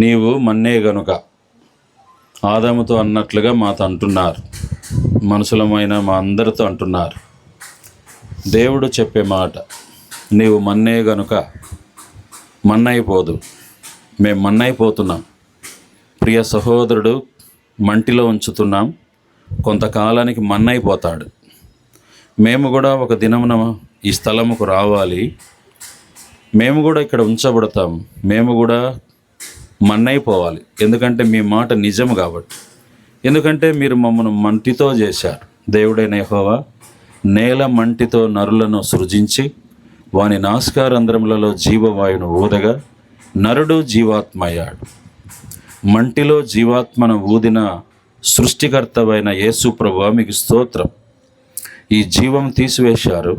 Speaker 9: నీవు మన్నే గనుక ఆదాముతో అన్నట్లుగా మాతో అంటున్నారు, మనుషులమైన మా అందరితో అంటున్నారు. దేవుడు చెప్పే మాట, నీవు మన్నే గనుక మన్నైపోదు. మేము మన్నైపోతున్నాం. ప్రియ సహోదరుడు మంటిలో ఉంచుతున్నాం, కొంతకాలానికి మన్నైపోతాడు. మేము కూడా ఒక దినమున ఈ స్థలముకు రావాలి, మేము కూడా ఇక్కడ ఉంచబడతాం, మేము కూడా మన్నైపోవాలి. ఎందుకంటే మీ మాట నిజం కాబట్టి. ఎందుకంటే మీరు మమ్మల్ని మంటితో చేశారు. దేవుడైన యెహోవా నేల మంటితో నరులను సృజించి వాని నాసికారంధ్రములలో జీవవాయువును ఊదగా నరుడు జీవాత్మ అయ్యాడు. మంటిలో జీవాత్మను ఊదిన సృష్టికర్తవైన యేసు ప్రభువా మీకు స్తోత్రం. ఈ జీవం తీసివేశారు,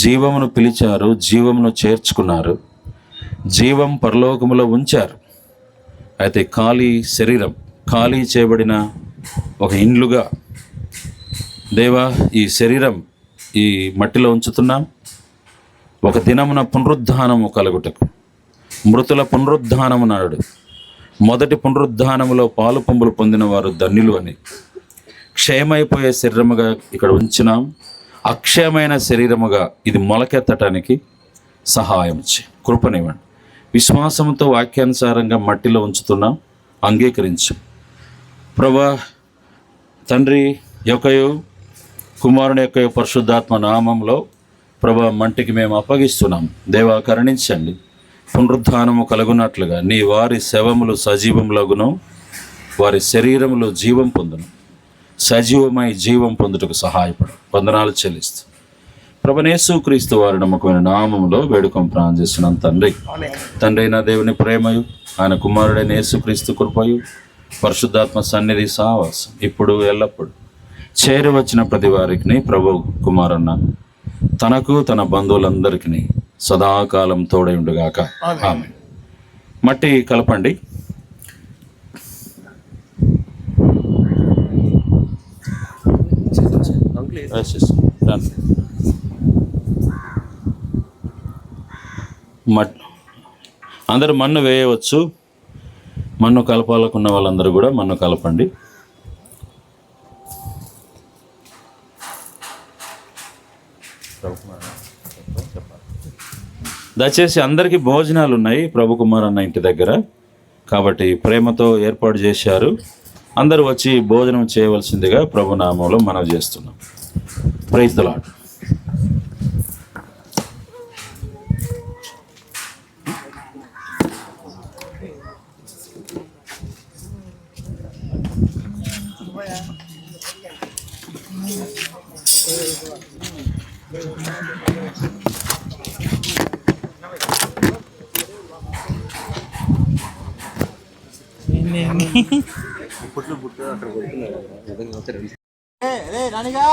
Speaker 9: జీవమును పిలిచారు, జీవమును చేర్చుకున్నారు, జీవం పరలోకములో ఉంచారు. అయితే ఖాళీ శరీరం, ఖాళీ చేయబడిన ఒక ఇండ్లుగా దేవా ఈ శరీరం ఈ మట్టిలో ఉంచుతున్నాం. ఒక దినమున పునరుద్ధానము కలుగుటకు, మృతుల పునరుద్ధానము నాడు మొదటి పునరుద్ధానములో పాలు పంపులు పొందిన వారు ధన్యులు అని క్షయమైపోయే శరీరముగా ఇక్కడ ఉంచినాం. అక్షయమైన శరీరముగా ఇది మొలకెత్తటానికి సహాయం చేయి, కృపనివ్వండి. విశ్వాసంతో వాక్యానుసారంగా మట్టిలో ఉంచుతున్నాం, అంగీకరించు ప్రభా. తండ్రి యొక్కయు కుమారుని యొక్క పరిశుద్ధాత్మ నామంలో ప్రభా మంటికి మేము అప్పగిస్తున్నాం. దేవా కరుణించండి. పునరుద్ధానము కలుగునట్లుగా నీ వారి శవములు సజీవములగును, వారి శరీరములు జీవం పొందును, సజీవమై జీవం పొందుటకు సహాయపడు. వందనాలు చెల్లిస్తూ ప్రభునేసు క్రీస్తు వారి నమ్మకమైన నామములో వేడుకం ప్రార్థన చేస్తున్నాం తండ్రి. తండ్రి అయిన దేవుని ప్రేమయు, ఆయన కుమారుడైన యేసుక్రీస్తు కృపయు, పరిశుద్ధాత్మ సన్నిధి సావాసం ఇప్పుడు ఎల్లప్పుడు చేరి వచ్చిన ప్రతి వారికి ప్రభు కుమారన్న తనకు తన బంధువులందరికీ సదాకాలం తోడై ఉండుగాక. ఆమె మట్టి కలపండి. అందరూ మన్ను వేయవచ్చు. మన్ను కలపాలకున్న వాళ్ళందరూ కూడా మన్ను కలపండి. దయచేసి అందరికీ భోజనాలు ఉన్నాయి ప్రభు కుమార్ అన్న ఇంటి దగ్గర, కాబట్టి ప్రేమతో ఏర్పాటు చేశారు. అందరూ వచ్చి భోజనం చేయవలసిందిగా ప్రభు నామంలో మనవి చేస్తున్నాం. Praise the lord.
Speaker 7: రానిగా